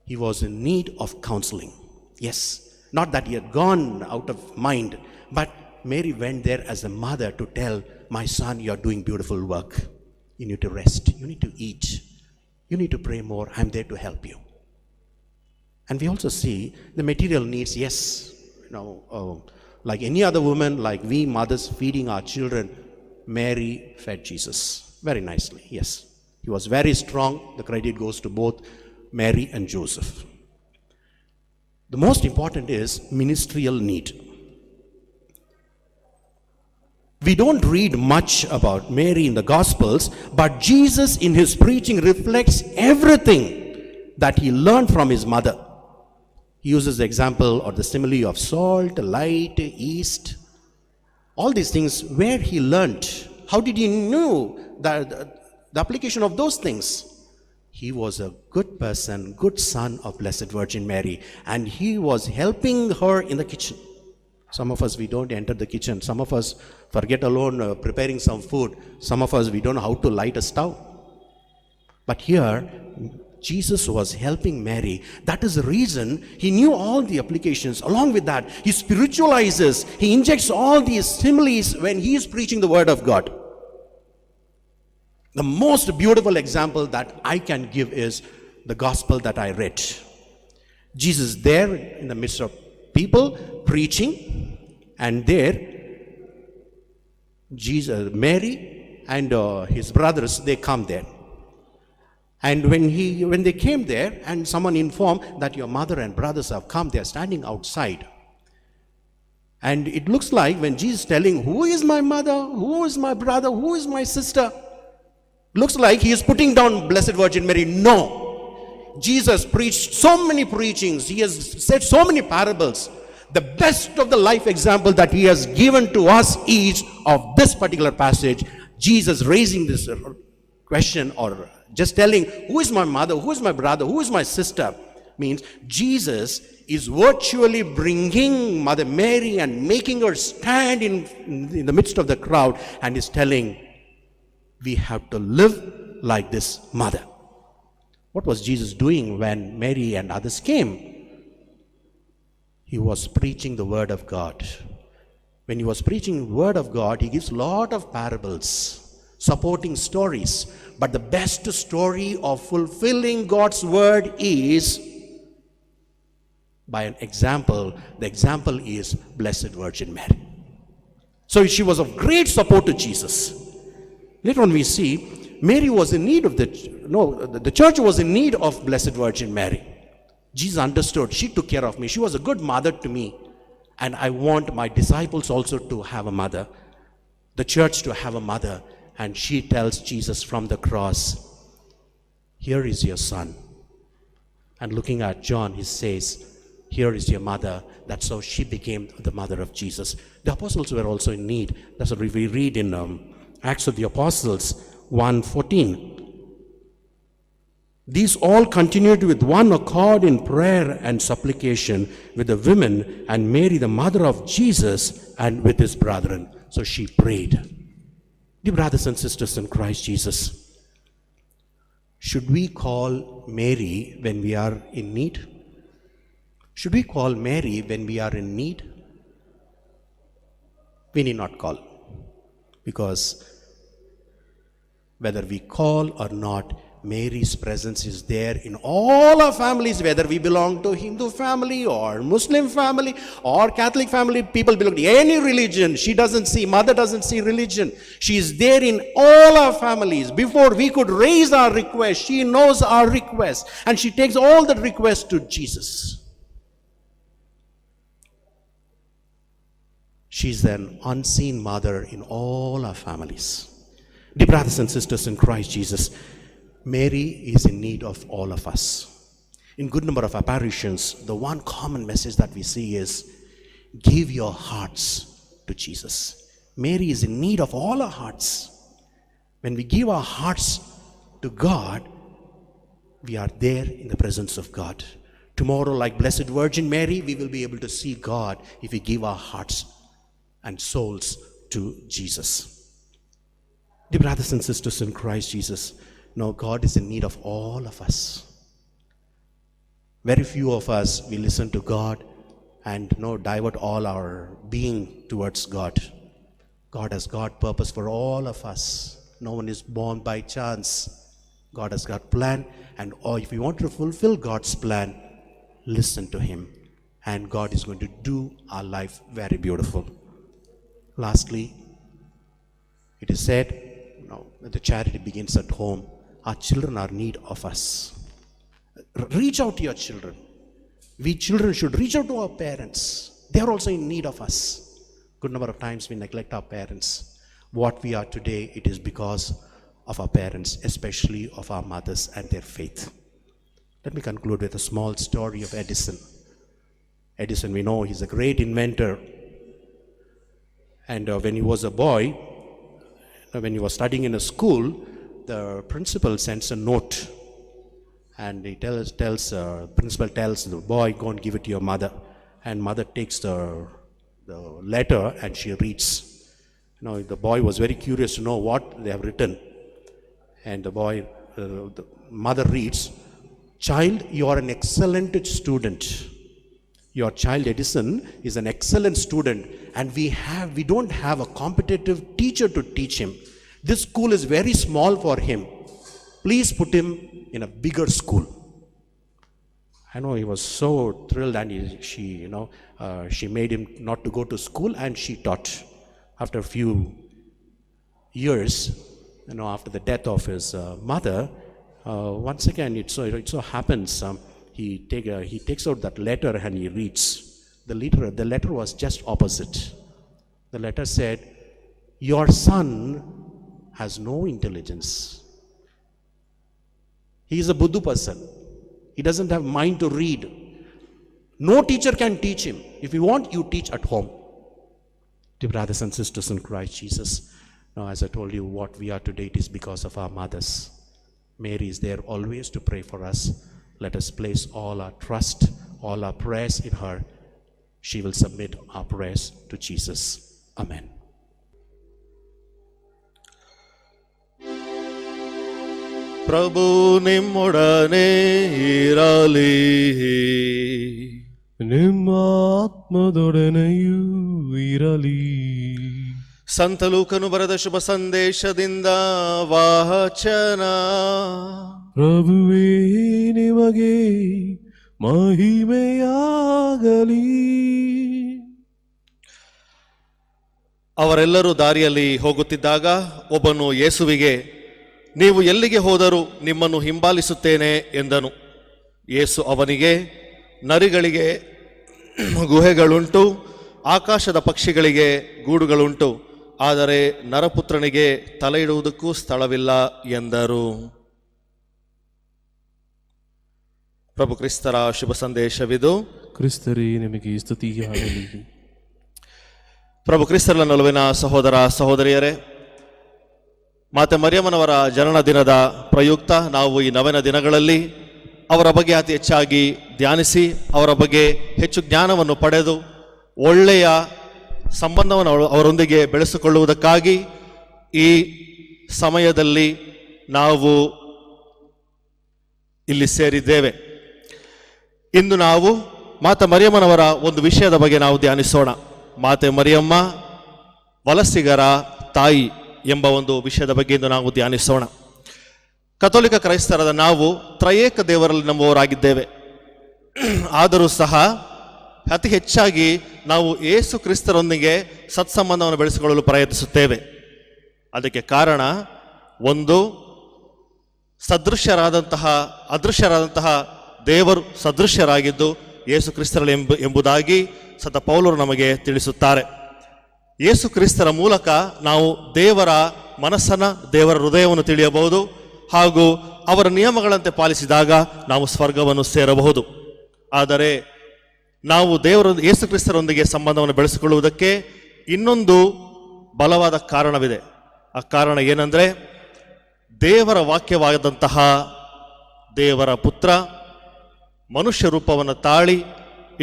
He was in need of counseling. Yes, not that he had gone out of mind, but Mary went there as a mother to tell, "My son, you are doing beautiful work. You need to rest. You need to eat. You need to pray more. I'm there to help you." And we also see the material needs. Yes, like any other woman, like we mothers feeding our children, Mary fed Jesus very nicely. Yes. He was very strong. The credit goes to both Mary and Joseph. The most important is ministerial need. We don't read much about Mary in the Gospels, but Jesus in his preaching reflects everything that he learned from his mother. He uses the example or the simile of salt, light, yeast, all these things, where he learned. How did he know the application of those things? He was a good person, good son of Blessed Virgin Mary, and he was helping her in the kitchen. Some of us, we don't enter the kitchen. Some of us forget alone preparing some food. Some of us, we don't know how to light a stove. But here, Jesus was helping Mary. That is the reason he knew all the applications. Along with that, he spiritualizes, he injects all these similes when he is preaching the word of God. The most beautiful example that I can give is the gospel that I read. Jesus there in the midst of people preaching, and there Mary and his brothers, they come there. And when they came there, and someone informed that your mother and brothers have come, they are standing outside. And it looks like when Jesus is telling, who is my mother, who is my brother, who is my sister, looks like he is putting down Blessed Virgin Mary. No. Jesus preached so many preachings. He has said so many parables. The best of the life example that he has given to us is of this particular passage. Jesus raising this question, or just telling, who is my mother, who is my brother, who is my sister, means Jesus is virtually bringing Mother Mary and making her stand in the midst of the crowd, and is telling, we have to live like this mother. What was Jesus doing when Mary and others came? He was preaching the word of God. When he was preaching the word of God, he gives a lot of parables, supporting stories. But the best story of fulfilling God's word is by an example. The example is Blessed Virgin Mary. So she was of great support to Jesus. Later on we see Mary was in need of the church was in need of Blessed Virgin Mary. Jesus understood. She took care of me. She was a good mother to me. And I want my disciples also to have a mother. The church to have a mother. And she tells Jesus from the cross, here is your son. And looking at John, he says, here is your mother. That's how she became the mother of Jesus. The apostles were also in need. That's what we read in Acts of the Apostles 1:14. These all continued with one accord in prayer and supplication with the women and Mary, the mother of Jesus, and with his brethren. So she prayed. Dear brothers and sisters in Christ Jesus, should we call Mary when we are in need? Should we call Mary when we are in need? We need not call. Because whether we call or not, Mary's presence is there in all our families, whether we belong to Hindu family or Muslim family or Catholic family, people belong to any religion. Mother doesn't see religion. She is there in all our families. Before we could raise our request, she knows our request, and she takes all the requests to Jesus. She's an unseen mother in all our families. Dear brothers and sisters in Christ Jesus, Mary is in need of all of us. In good number of apparitions, the one common message that we see is, give your hearts to Jesus. Mary is in need of all our hearts. When we give our hearts to God, we are there in the presence of God. Tomorrow, like Blessed Virgin Mary, we will be able to see God if we give our hearts and souls to Jesus. Dear brothers and sisters in Christ Jesus, no, God is in need of all of us. Very few of us, we listen to God and divert all our being towards God. God has got purpose for all of us. No one is born by chance. God has got plan, and if you want to fulfill God's plan, listen to Him, and God is going to do our life very beautiful. Lastly, it is said, the charity begins at home. our children are in need of us. Reach out to your children. We children should reach out to our parents. They are also in need of us. Good number of times we neglect our parents. What we are today, it is because of our parents, especially of our mothers and their faith. Let me conclude with a small story of Edison. Edison, we know he's a great inventor. And when he was a boy, when he was studying in a school, the principal sends a note. And he principal tells the boy, go and give it to your mother. And mother takes the letter and she reads. The boy was very curious to know what they have written. And the mother reads, child, you are an excellent student. Your child Edison is an excellent student, and we don't have a competitive teacher to teach him. This school is very small for him. Please put him in a bigger school. I know he was so thrilled, and she made him not to go to school, and she taught. After a few years, after the death of his mother, once again it so happens he takes out that letter and he reads. The letter was just opposite. The letter said, your son has no intelligence. He is a Buddha person. He doesn't have mind to read. No teacher can teach him. If you want, you teach at home. Dear brothers and sisters in Christ Jesus, now as I told you, what we are today, it is because of our mothers. Mary is there always to pray for us. Let us place all our trust, all our prayers in her. She will submit our prayers to Jesus. Amen. ಪ್ರಭು ನಿಮ್ಮೊಡನೆ ಇರಲಿ, ನಿಮ್ಮ ಆತ್ಮದೊಡನೆಯೂ ಇರಲಿ. ಸಂತ ಲೂಕನು ಬರೆದ ಶುಭ ಸಂದೇಶದಿಂದ ವಾಚನ. ಪ್ರಭುವೇ ನಿಮಗೆ ಮಹಿಮೆಯಾಗಲಿ. ಅವರೆಲ್ಲರೂ ದಾರಿಯಲ್ಲಿ ಹೋಗುತ್ತಿದ್ದಾಗ ಒಬ್ಬನು ಯೇಸುವಿಗೆ, ನೀವು ಎಲ್ಲಿಗೆ ಹೋದರೂ ನಿಮ್ಮನ್ನು ಹಿಂಬಾಲಿಸುತ್ತೇನೆ ಎಂದನು. ಯೇಸು ಅವನಿಗೆ, ನರಿಗಳಿಗೆ ಗುಹೆಗಳುಂಟು, ಆಕಾಶದ ಪಕ್ಷಿಗಳಿಗೆ ಗೂಡುಗಳುಂಟು, ಆದರೆ ನರಪುತ್ರನಿಗೆ ತಲೆ ಇಡುವುದಕ್ಕೂ ಸ್ಥಳವಿಲ್ಲ ಎಂದರು. ಪ್ರಭು ಕ್ರಿಸ್ತರ ಶುಭ ಸಂದೇಶವಿದು. ಕ್ರಿಸ್ತರೇ ನಿಮಗೆ ಸ್ತುತಿಯಾಗಲಿ. ಪ್ರಭು ಕ್ರಿಸ್ತರ ನಲುವಿನ ಸಹೋದರ ಸಹೋದರಿಯರೇ, ಮಾತೆ ಮರಿಯಮ್ಮನವರ ಜನನ ದಿನದ ಪ್ರಯುಕ್ತ ನಾವು ಈ ನವೆನ ದಿನಗಳಲ್ಲಿ ಅವರ ಬಗ್ಗೆ ಅತಿ ಹೆಚ್ಚಾಗಿ ಧ್ಯಾನಿಸಿ, ಅವರ ಬಗ್ಗೆ ಹೆಚ್ಚು ಜ್ಞಾನವನ್ನು ಪಡೆದು ಒಳ್ಳೆಯ ಸಂಬಂಧವನ್ನು ಅವರೊಂದಿಗೆ ಬೆಳೆಸಿಕೊಳ್ಳುವುದಕ್ಕಾಗಿ ಈ ಸಮಯದಲ್ಲಿ ನಾವು ಇಲ್ಲಿ ಸೇರಿದ್ದೇವೆ. ಇಂದು ನಾವು ಮಾತೆ ಮರಿಯಮ್ಮನವರ ಒಂದು ವಿಷಯದ ಬಗ್ಗೆ ನಾವು ಧ್ಯಾನಿಸೋಣ. ಮಾತೆ ಮರಿಯಮ್ಮ ವಲಸಿಗರ ತಾಯಿ ಎಂಬ ಒಂದು ವಿಷಯದ ಬಗ್ಗೆ ಇಂದು ನಾವು ಧ್ಯಾನಿಸೋಣ. ಕಥೋಲಿಕ ಕ್ರೈಸ್ತರಾದ ನಾವು ತ್ರಯೇಕ ದೇವರಲ್ಲಿ ನಂಬುವವರಾಗಿದ್ದೇವೆ. ಆದರೂ ಸಹ ಅತಿ ಹೆಚ್ಚಾಗಿ ನಾವು ಯೇಸು ಕ್ರಿಸ್ತರೊಂದಿಗೆ ಸತ್ಸಂಬಂಧವನ್ನು ಬೆಳೆಸಿಕೊಳ್ಳಲು ಪ್ರಯತ್ನಿಸುತ್ತೇವೆ. ಅದಕ್ಕೆ ಕಾರಣ, ಒಂದು, ಅದೃಶ್ಯರಾದಂತಹ ದೇವರು ಸದೃಶ್ಯರಾಗಿದ್ದು ಯೇಸು ಕ್ರಿಸ್ತರಲ್ಲಿ ಎಂಬುದಾಗಿ ಸತ ಪೌಲರು ನಮಗೆ ತಿಳಿಸುತ್ತಾರೆ. ಯೇಸು ಕ್ರಿಸ್ತರ ಮೂಲಕ ನಾವು ದೇವರ ಮನಸ್ಸನ್ನು, ದೇವರ ಹೃದಯವನ್ನು ತಿಳಿಯಬಹುದು, ಹಾಗೂ ಅವರ ನಿಯಮಗಳಂತೆ ಪಾಲಿಸಿದಾಗ ನಾವು ಸ್ವರ್ಗವನ್ನು ಸೇರಬಹುದು. ಆದರೆ ನಾವು ಯೇಸು ಕ್ರಿಸ್ತರೊಂದಿಗೆ ಸಂಬಂಧವನ್ನು ಬೆಳೆಸಿಕೊಳ್ಳುವುದಕ್ಕೆ ಇನ್ನೊಂದು ಬಲವಾದ ಕಾರಣವಿದೆ. ಆ ಕಾರಣ ಏನೆಂದರೆ, ದೇವರ ವಾಕ್ಯವಾದಂತಹ ದೇವರ ಪುತ್ರ ಮನುಷ್ಯ ರೂಪವನ್ನು ತಾಳಿ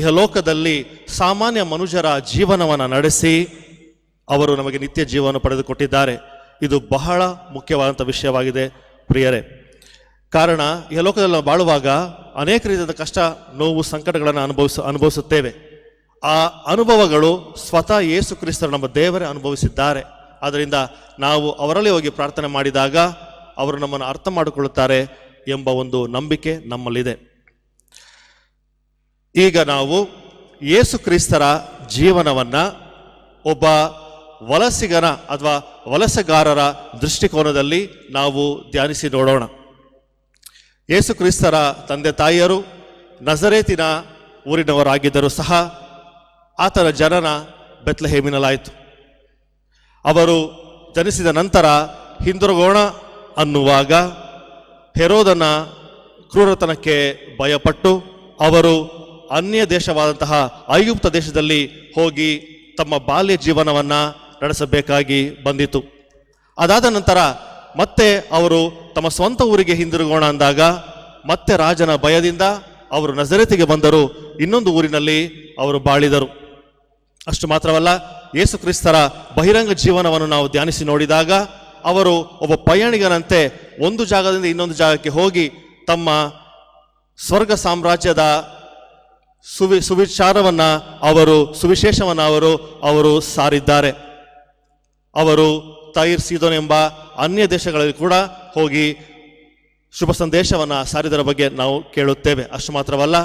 ಇಹಲೋಕದಲ್ಲಿ ಸಾಮಾನ್ಯ ಮನುಷ್ಯರ ಜೀವನವನ್ನು ನಡೆಸಿ ಅವರು ನಮಗೆ ನಿತ್ಯ ಜೀವನ ಪಡೆದುಕೊಟ್ಟಿದ್ದಾರೆ. ಇದು ಬಹಳ ಮುಖ್ಯವಾದಂಥ ವಿಷಯವಾಗಿದೆ ಪ್ರಿಯರೇ. ಕಾರಣ, ಇಹಲೋಕದಲ್ಲಿ ನಾವು ಬಾಳುವಾಗ ಅನೇಕ ರೀತಿಯಾದ ಕಷ್ಟ, ನೋವು, ಸಂಕಟಗಳನ್ನು ಅನುಭವಿಸುತ್ತೇವೆ. ಆ ಅನುಭವಗಳು ಸ್ವತಃ ಯೇಸು ಕ್ರಿಸ್ತರು ನಮ್ಮ ದೇವರೇ ಅನುಭವಿಸಿದ್ದಾರೆ. ಆದ್ದರಿಂದ ನಾವು ಅವರಲ್ಲಿ ಹೋಗಿ ಪ್ರಾರ್ಥನೆ ಮಾಡಿದಾಗ ಅವರು ನಮ್ಮನ್ನು ಅರ್ಥ ಮಾಡಿಕೊಳ್ಳುತ್ತಾರೆ ಎಂಬ ಒಂದು ನಂಬಿಕೆ ನಮ್ಮಲ್ಲಿದೆ. ಈಗ ನಾವು ಯೇಸು ಕ್ರಿಸ್ತರ ಜೀವನವನ್ನು ಒಬ್ಬ ವಲಸಿಗನ ಅಥವಾ ವಲಸೆಗಾರರ ದೃಷ್ಟಿಕೋನದಲ್ಲಿ ನಾವು ಧ್ಯಾನಿಸಿ ನೋಡೋಣ. ಯೇಸು ಕ್ರಿಸ್ತರ ತಂದೆ ತಾಯಿಯರು ನಜರೇತಿನ ಊರಿನವರಾಗಿದ್ದರೂ ಸಹ ಆತನ ಜನನ ಬೆತ್ಲೆಹೇಮಿನಲ್ಲಾಯಿತು. ಅವರು ಜನಿಸಿದ ನಂತರ ಹಿಂದಿರುಗೋಣ ಅನ್ನುವಾಗ ಹೆರೋದನ ಕ್ರೂರತನಕ್ಕೆ ಭಯಪಟ್ಟು ಅವರು ಅನ್ಯ ದೇಶವಾದಂತಹ ಐಗುಪ್ತ ದೇಶದಲ್ಲಿ ಹೋಗಿ ತಮ್ಮ ಬಾಲ್ಯ ಜೀವನವನ್ನು ನಡೆಸಬೇಕಾಗಿ ಬಂದಿತು. ಅದಾದ ನಂತರ ಮತ್ತೆ ಅವರು ತಮ್ಮ ಸ್ವಂತ ಊರಿಗೆ ಹಿಂದಿರುಗೋಣ ಅಂದಾಗ ಮತ್ತೆ ರಾಜನ ಭಯದಿಂದ ಅವರು ನಜರೇತಿಗೆ ಬಂದರು. ಇನ್ನೊಂದು ಊರಿನಲ್ಲಿ ಅವರು ಬಾಳಿದರು. ಅಷ್ಟು ಮಾತ್ರವಲ್ಲ, ಯೇಸು ಕ್ರಿಸ್ತರ ಬಹಿರಂಗ ಜೀವನವನ್ನು ನಾವು ಧ್ಯಾನಿಸಿ ನೋಡಿದಾಗ ಅವರು ಒಬ್ಬ ಪಯಣಿಗನಂತೆ ಒಂದು ಜಾಗದಿಂದ ಇನ್ನೊಂದು ಜಾಗಕ್ಕೆ ಹೋಗಿ ತಮ್ಮ ಸ್ವರ್ಗ ಸಾಮ್ರಾಜ್ಯದ ಸುವಿಶೇಷವನ್ನು ಅವರು ಸಾರಿದ್ದಾರೆ. ಅವರು ತೈರ್ ಸೀದೋನ್ ಎಂಬ ಅನ್ಯ ದೇಶಗಳಲ್ಲಿ ಕೂಡ ಹೋಗಿ ಶುಭ ಸಂದೇಶವನ್ನು ಸಾರಿದರ ಬಗ್ಗೆ ನಾವು ಕೇಳುತ್ತೇವೆ. ಅಷ್ಟು ಮಾತ್ರವಲ್ಲ,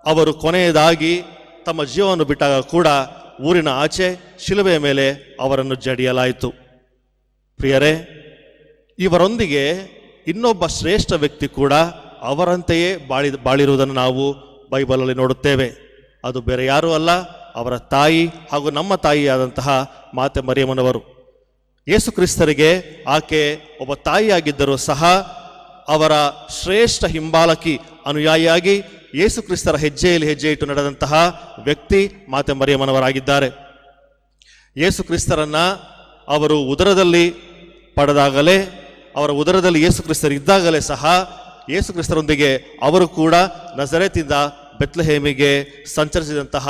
ಅವರು ಕೊನೆಯದಾಗಿ ತಮ್ಮ ಜೀವವನ್ನು ಬಿಟ್ಟಾಗ ಕೂಡ ಊರಿನ ಆಚೆ ಶಿಲುಬೆಯ ಮೇಲೆ ಅವರನ್ನು ಜಡಿಯಲಾಯಿತು. ಪ್ರಿಯರೇ, ಇವರೊಂದಿಗೆ ಇನ್ನೊಬ್ಬ ಶ್ರೇಷ್ಠ ವ್ಯಕ್ತಿ ಕೂಡ ಅವರಂತೆಯೇ ಬಾಳಿರುವುದನ್ನು ನಾವು ಬೈಬಲಲ್ಲಿ ನೋಡುತ್ತೇವೆ. ಅದು ಬೇರೆ ಯಾರೂ ಅಲ್ಲ, ಅವರ ತಾಯಿ ಹಾಗೂ ನಮ್ಮ ತಾಯಿಯಾದಂತಹ ಮಾತೆ ಮರಿಯಮ್ಮನವರು. ಯೇಸು ಕ್ರಿಸ್ತರಿಗೆ ಆಕೆ ಒಬ್ಬ ತಾಯಿಯಾಗಿದ್ದರೂ ಸಹ ಅವರ ಶ್ರೇಷ್ಠ ಹಿಂಬಾಲಕಿ ಅನುಯಾಯಿಯಾಗಿ ಯೇಸು ಕ್ರಿಸ್ತರ ಹೆಜ್ಜೆಯಲ್ಲಿ ಹೆಜ್ಜೆ ಇಟ್ಟು ನಡೆದಂತಹ ವ್ಯಕ್ತಿ ಮಾತೆ ಮರಿಯಮ್ಮನವರಾಗಿದ್ದಾರೆ. ಯೇಸು ಕ್ರಿಸ್ತರನ್ನ ಅವರು ಉದರದಲ್ಲಿ ಪಡೆದಾಗಲೇ, ಅವರ ಉದರದಲ್ಲಿ ಯೇಸು ಕ್ರಿಸ್ತರಿದ್ದಾಗಲೇ ಸಹ ಯೇಸು ಕ್ರಿಸ್ತರೊಂದಿಗೆ ಅವರು ಕೂಡ ನಜರೇತಿಂದ ಬೆತ್ಲೆಹೇಮಿಗೆ ಸಂಚರಿಸಿದಂತಹ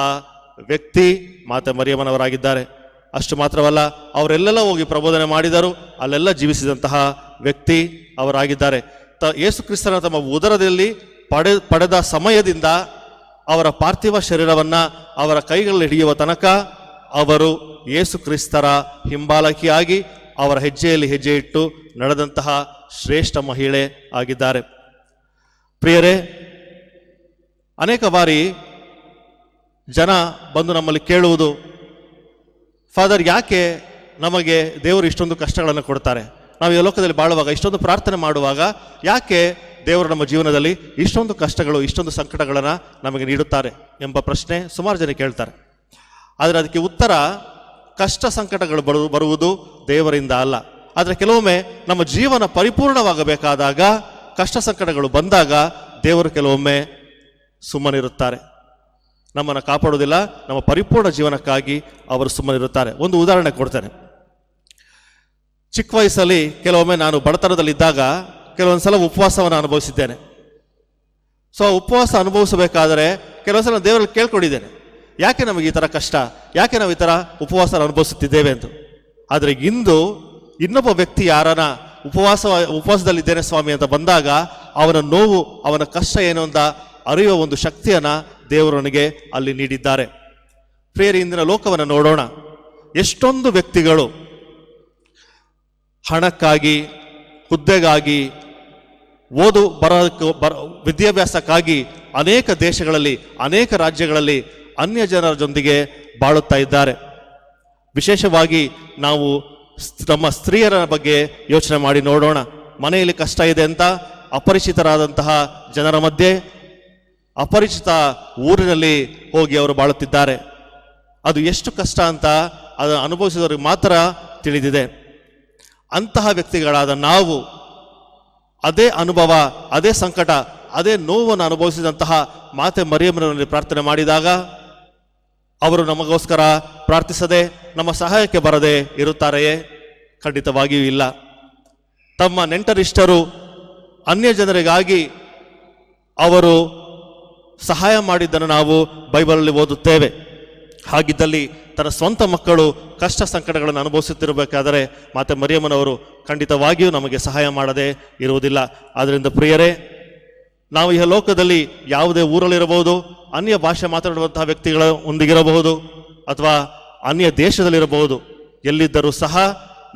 ವ್ಯಕ್ತಿ ಮಾತೆ ಮರಿಯಮ್ಮನವರಾಗಿದ್ದಾರೆ. ಅಷ್ಟು ಮಾತ್ರವಲ್ಲ, ಅವರೆಲ್ಲೆಲ್ಲ ಹೋಗಿ ಪ್ರಬೋಧನೆ ಮಾಡಿದರು, ಅಲ್ಲೆಲ್ಲ ಜೀವಿಸಿದಂತಹ ವ್ಯಕ್ತಿ ಅವರಾಗಿದ್ದಾರೆ. ಯೇಸು ಕ್ರಿಸ್ತನ ತಮ್ಮ ಉದರದಲ್ಲಿ ಪಡೆದ ಸಮಯದಿಂದ ಅವರ ಪಾರ್ಥಿವ ಶರೀರವನ್ನು ಅವರ ಕೈಗಳಲ್ಲಿ ಹಿಡಿಯುವ ತನಕ ಅವರು ಯೇಸು ಕ್ರಿಸ್ತರ ಹಿಂಬಾಲಕಿಯಾಗಿ ಅವರ ಹೆಜ್ಜೆಯಲ್ಲಿ ಹೆಜ್ಜೆ ಇಟ್ಟು ನಡೆದಂತಹ ಶ್ರೇಷ್ಠ ಮಹಿಳೆ ಆಗಿದ್ದಾರೆ. ಪ್ರಿಯರೇ, ಅನೇಕ ಬಾರಿ ಜನ ಬಂದು ನಮ್ಮಲ್ಲಿ ಕೇಳುವುದು, ಫಾದರ್, ಯಾಕೆ ನಮಗೆ ದೇವರು ಇಷ್ಟೊಂದು ಕಷ್ಟಗಳನ್ನು ಕೊಡ್ತಾರೆ? ನಾವು ಈ ಲೋಕದಲ್ಲಿ ಬಾಳುವಾಗ, ಇಷ್ಟೊಂದು ಪ್ರಾರ್ಥನೆ ಮಾಡುವಾಗ ಯಾಕೆ ದೇವರು ನಮ್ಮ ಜೀವನದಲ್ಲಿ ಇಷ್ಟೊಂದು ಕಷ್ಟಗಳು, ಇಷ್ಟೊಂದು ಸಂಕಟಗಳನ್ನು ನಮಗೆ ನೀಡುತ್ತಾರೆ ಎಂಬ ಪ್ರಶ್ನೆ ಸುಮಾರು ಜನ ಕೇಳ್ತಾರೆ. ಆದರೆ ಅದಕ್ಕೆ ಉತ್ತರ, ಕಷ್ಟ ಸಂಕಟಗಳು ಬರುವುದು ದೇವರಿಂದ ಅಲ್ಲ. ಆದರೆ ಕೆಲವೊಮ್ಮೆ ನಮ್ಮ ಜೀವನ ಪರಿಪೂರ್ಣವಾಗಬೇಕಾದಾಗ, ಕಷ್ಟ ಸಂಕಟಗಳು ಬಂದಾಗ ದೇವರು ಕೆಲವೊಮ್ಮೆ ಸುಮ್ಮನಿರುತ್ತಾರೆ, ನಮ್ಮನ್ನು ಕಾಪಾಡುವುದಿಲ್ಲ. ನಮ್ಮ ಪರಿಪೂರ್ಣ ಜೀವನಕ್ಕಾಗಿ ಅವರು ಸುಮ್ಮನಿರುತ್ತಾರೆ. ಒಂದು ಉದಾಹರಣೆ ಕೊಡ್ತೇನೆ. ಚಿಕ್ಕ ವಯಸ್ಸಲ್ಲಿ ಕೆಲವೊಮ್ಮೆ ನಾನು ಬಡತನದಲ್ಲಿದ್ದಾಗ ಕೆಲವೊಂದು ಸಲ ಉಪವಾಸವನ್ನು ಅನುಭವಿಸಿದ್ದೇನೆ. ಸೊ ಉಪವಾಸ ಅನುಭವಿಸಬೇಕಾದರೆ ಕೆಲವೊಂದು ಸಲ ದೇವರಲ್ಲಿ ಕೇಳ್ಕೊಂಡಿದ್ದೇನೆ, ಯಾಕೆ ನಮಗೆ ಈ ಥರ ಕಷ್ಟ, ಯಾಕೆ ನಾವು ಈ ಥರ ಉಪವಾಸ ಅನುಭವಿಸುತ್ತಿದ್ದೇವೆ ಅಂತ. ಆದರೆ ಇಂದು ಇನ್ನೊಬ್ಬ ವ್ಯಕ್ತಿ ಯಾರನ ಉಪವಾಸದಲ್ಲಿದ್ದೇನೆ ಸ್ವಾಮಿ ಅಂತ ಬಂದಾಗ ಅವನ ನೋವು, ಅವನ ಕಷ್ಟ ಏನು ಅಂತ ಅರಿಯುವ ಒಂದು ಶಕ್ತಿಯನ್ನು ದೇವರು ನನಗೆ ಅಲ್ಲಿ ನೀಡಿದ್ದಾರೆ. ಪ್ರಿಯರೇ, ಇಂದಿನ ಲೋಕವನ್ನು ನೋಡೋಣ. ಎಷ್ಟೊಂದು ವ್ಯಕ್ತಿಗಳು ಹಣಕ್ಕಾಗಿ, ಹುದ್ದೆಗಾಗಿ, ವಿದ್ಯಾಭ್ಯಾಸಕ್ಕಾಗಿ ಅನೇಕ ದೇಶಗಳಲ್ಲಿ, ಅನೇಕ ರಾಜ್ಯಗಳಲ್ಲಿ ಅನ್ಯ ಜನರ ಜೊತೆಗೆ ಬಾಳುತ್ತಾ ಇದ್ದಾರೆ. ವಿಶೇಷವಾಗಿ ನಾವು ನಮ್ಮ ಸ್ತ್ರೀಯರ ಬಗ್ಗೆ ಯೋಚನೆ ಮಾಡಿ ನೋಡೋಣ. ಮನೆಯಲ್ಲಿ ಕಷ್ಟ ಇದೆ ಅಂತ ಅಪರಿಚಿತರಾದಂತಹ ಜನರ ಮಧ್ಯೆ, ಅಪರಿಚಿತ ಊರಿನಲ್ಲಿ ಹೋಗಿ ಅವರು ಬಾಳುತ್ತಿದ್ದಾರೆ. ಅದು ಎಷ್ಟು ಕಷ್ಟ ಅಂತ ಅದನ್ನು ಅನುಭವಿಸಿದವರಿಗೆ ಮಾತ್ರ ತಿಳಿದಿದೆ. ಅಂತಹ ವ್ಯಕ್ತಿಗಳಾದ ನಾವು ಅದೇ ಅನುಭವ, ಅದೇ ಸಂಕಟ, ಅದೇ ನೋವನ್ನು ಅನುಭವಿಸಿದಂತಹ ಮಾತೆ ಮರಿಯಮ್ಮನಲ್ಲಿ ಪ್ರಾರ್ಥನೆ ಮಾಡಿದಾಗ ಅವರು ನಮಗೋಸ್ಕರ ಪ್ರಾರ್ಥಿಸದೆ, ನಮ್ಮ ಸಹಾಯಕ್ಕೆ ಬರದೆ ಇರುತ್ತಾರೆಯೇ? ಖಂಡಿತವಾಗಿಯೂ ಇಲ್ಲ. ತಮ್ಮ ನೆಂಟರಿಷ್ಟರು, ಅನ್ಯ ಜನರಿಗಾಗಿ ಅವರು ಸಹಾಯ ಮಾಡಿದ್ದನ್ನು ನಾವು ಬೈಬಲಲ್ಲಿ ಓದುತ್ತೇವೆ. ಹಾಗಿದ್ದಲ್ಲಿ ತನ್ನ ಸ್ವಂತ ಮಕ್ಕಳು ಕಷ್ಟ ಸಂಕಟಗಳನ್ನು ಅನುಭವಿಸುತ್ತಿರಬೇಕಾದರೆ ಮಾತೆ ಮರಿಯಮ್ಮನವರು ಖಂಡಿತವಾಗಿಯೂ ನಮಗೆ ಸಹಾಯ ಮಾಡದೆ ಇರುವುದಿಲ್ಲ. ಆದ್ದರಿಂದ ಪ್ರಿಯರೇ, ನಾವು ಈ ಲೋಕದಲ್ಲಿ ಯಾವುದೇ ಊರಲ್ಲಿರಬಹುದು, ಅನ್ಯ ಭಾಷೆ ಮಾತನಾಡುವಂತಹ ವ್ಯಕ್ತಿಗಳ ಒಂದಿಗಿರಬಹುದು, ಅಥವಾ ಅನ್ಯ ದೇಶದಲ್ಲಿರಬಹುದು, ಎಲ್ಲಿದ್ದರೂ ಸಹ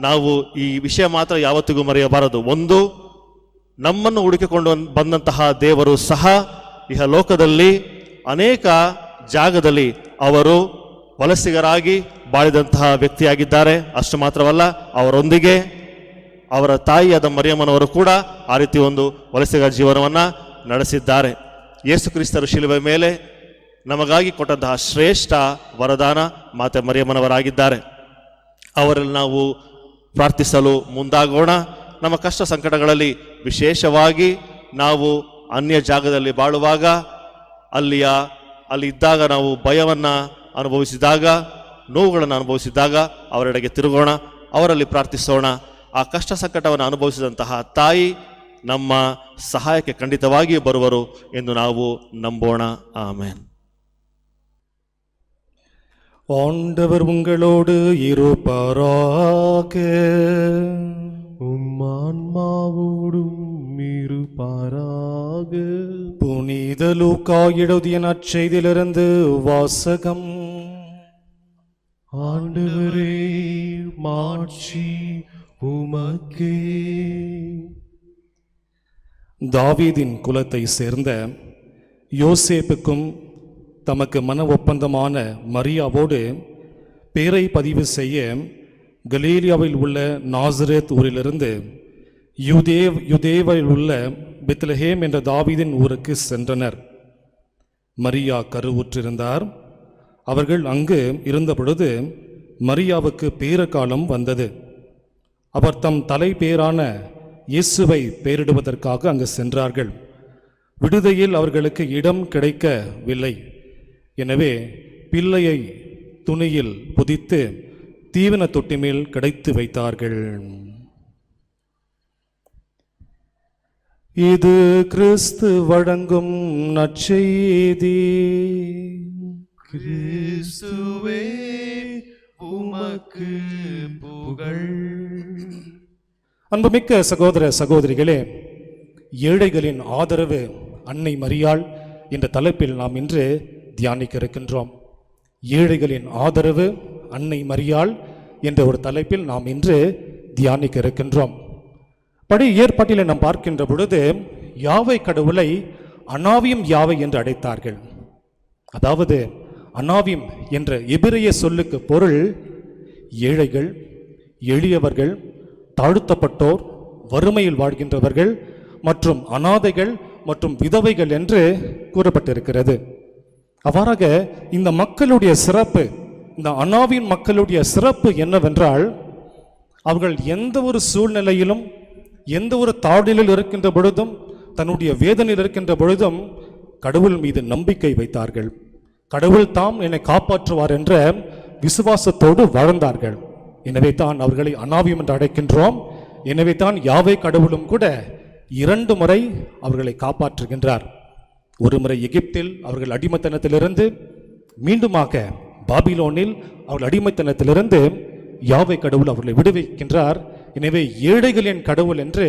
ನಾವು ಈ ವಿಷಯ ಮಾತ್ರ ಯಾವತ್ತಿಗೂ ಮರೆಯಬಾರದು. ಒಂದು, ನಮ್ಮನ್ನು ಹುಡುಕಿಕೊಂಡು ಬಂದಂತಹ ದೇವರು ಸಹ ಇಹ ಲೋಕದಲ್ಲಿ ಅನೇಕ ಜಾಗದಲ್ಲಿ ಅವರು ವಲಸಿಗರಾಗಿ ಬಾಳಿದಂತಹ ವ್ಯಕ್ತಿಯಾಗಿದ್ದಾರೆ. ಅಷ್ಟು ಮಾತ್ರವಲ್ಲ, ಅವರೊಂದಿಗೆ ಅವರ ತಾಯಿಯಾದ ಮರಿಯಮ್ಮನವರು ಕೂಡ ಆ ರೀತಿ ಒಂದು ವಲಸಿಗರ ಜೀವನವನ್ನು ನಡೆಸಿದ್ದಾರೆ. ಯೇಸು ಕ್ರಿಸ್ತರು ಶಿಲುಬೆ ಮೇಲೆ ನಮಗಾಗಿ ಕೊಟ್ಟಂತಹ ಶ್ರೇಷ್ಠ ವರದಾನ ಮಾತೆ ಮರಿಯಮ್ಮನವರಾಗಿದ್ದಾರೆ. ಅವರಲ್ಲಿ ನಾವು ಪ್ರಾರ್ಥಿಸಲು ಮುಂದಾಗೋಣ. ನಮ್ಮ ಕಷ್ಟ ಸಂಕಟಗಳಲ್ಲಿ ವಿಶೇಷವಾಗಿ ನಾವು ಅನ್ಯ ಜಾಗದಲ್ಲಿ ಬಾಳುವಾಗ ಅಲ್ಲಿ ಇದ್ದಾಗ ನಾವು ಭಯವನ್ನು ಅನುಭವಿಸಿದಾಗ, ನೋವುಗಳನ್ನು ಅನುಭವಿಸಿದಾಗ ಅವರೆಡೆಗೆ ತಿರುಗೋಣ, ಅವರಲ್ಲಿ ಪ್ರಾರ್ಥಿಸೋಣ. ಆ ಕಷ್ಟ ಸಂಕಟವನ್ನು ಅನುಭವಿಸಿದಂತಹ ತಾಯಿ ನಮ್ಮ ಸಹಾಯಕ್ಕೆ ಖಂಡಿತವಾಗಿಯೂ ಬರುವರು ಎಂದು ನಾವು ನಂಬೋಣ. ಆಮೆನ್. ஆண்டவர் உங்களோடு இருப்பாராக. உம்மான்மாவோடும் இருப்பாராக. புனித லூக்கா எழுதிய நற்செய்தியிலிருந்து வாசகம். ஆண்டவரே, மாட்சி உமக்கே. தாவீதின் குலத்தை சேர்ந்த யோசேப்புக்கும் தமக்கு மன ஒப்பந்தமான மரியாவோடு பேரை பதிவு செய்ய கலீலியாவில் உள்ள நாசரேத் ஊரிலிருந்து யூதேவில் உள்ள பெத்லஹேம் என்ற தாவீதின் ஊருக்கு சென்றனர். மரியா கருவுற்றிருந்தார். அவர்கள் அங்கு இருந்தபொழுது மரியாவுக்கு பேறுகாலம் வந்தது. அவர் தம் தலைப்பேரான இயேசுவை பெயரிடுவதற்காக அங்கு சென்றார்கள். விடுதியில் அவர்களுக்கு இடம் கிடைக்கவில்லை. எனவே பிள்ளையை துணியில் புதித்து தீவன தொட்டி மேல் கிடைத்து வைத்தார்கள். இது கிறிஸ்து வழங்கும் நற்செய்தி. கிறிஸ்துவே, உமக்கு புகழ். அன்புமிக்க சகோதர சகோதரிகளே, ஏழைகளின் ஆதரவு அன்னை மரியாள் என்ற தலைப்பில் நாம் இன்று தியானிக்க இருக்கின்றோம். ஏழைகளின் ஆதரவு அன்னை மரியாள் என்ற ஒரு தலைப்பில் நாம் இன்று தியானிக்க இருக்கின்றோம். பழைய ஏற்பாட்டில் நாம் பார்க்கின்ற பொழுது யாவை கடவுளை அனாவிம் யாவை என்று அழைத்தார்கள். அதாவது அனாவிம் என்ற எபிரேய சொல்லுக்கு பொருள் ஏழைகள், எளியவர்கள், தாழ்த்தப்பட்டோர், வறுமையில் வாழ்கின்றவர்கள் மற்றும் அனாதைகள் மற்றும் விதவைகள் என்று கூறப்பட்டிருக்கிறது. அவ்வாறாக இந்த மக்களுடைய சிறப்பு, இந்த அனாவின் மக்களுடைய சிறப்பு என்னவென்றால், அவர்கள் எந்த ஒரு சூழ்நிலையிலும், எந்த ஒரு தாழ்நிலையில் இருக்கின்ற பொழுதும், தன்னுடைய வேதனையில் இருக்கின்ற பொழுதும் கடவுள் மீது நம்பிக்கை வைத்தார்கள். கடவுள் தாம் என்னை காப்பாற்றுவார் என்ற விசுவாசத்தோடு வாழ்ந்தார்கள். எனவே தான் அவர்களை அனாவியம் என்று அழைக்கின்றோம். எனவே தான் யாவே கடவுளும் கூட 2 முறை அவர்களை காப்பாற்றுகின்றார். ஒரு முறை எகிப்தில் அவர்கள் அடிமைத்தனத்திலிருந்து, மீண்டுமாக பாபிலோனில் அவர்கள் அடிமைத்தனத்திலிருந்து யாவை கடவுள் அவர்களை விடுவிக்கின்றார். எனவே ஏழைகளின் கடவுள் என்று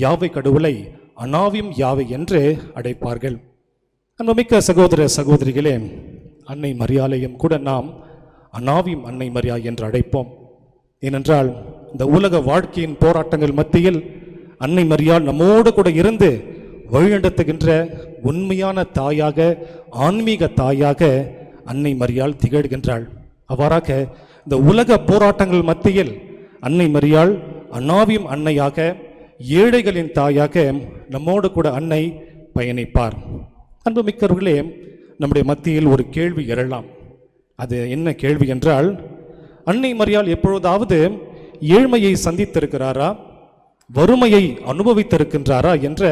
யாவை கடவுளை அனாவிம் யாவை என்று அழைப்பார்கள். அன்புமிக்க சகோதர சகோதரிகளே, அன்னை மரியாளையும் கூட நாம் அனாவிம் அன்னை மரியா என்று அழைப்போம். ஏனென்றால் இந்த உலக வாழ்க்கையின் போராட்டங்கள் மத்தியில் அன்னை மரியாள் நம்மோடு கூட இருந்து வழிநடத்துகின்ற உண்மையான தாயாக, ஆன்மீக தாயாக அன்னை மரியாள் திகழ்கின்றாள். அவ்வாறாக இந்த உலக போராட்டங்கள் மத்தியில் அன்னை மரியாள் அனாவியும் அன்னையாக, ஏழைகளின் தாயாக நம்மோடு கூட அன்னை பயணிப்பார். அன்புமிக்கவர்களே, நம்முடைய மத்தியில் ஒரு கேள்வி எழலாம். அது என்ன கேள்வி என்றால், அன்னை மரியாள் எப்பொழுதாவது ஏழ்மையை சந்தித்திருக்கிறாரா, வறுமையை அனுபவித்திருக்கின்றாரா என்ற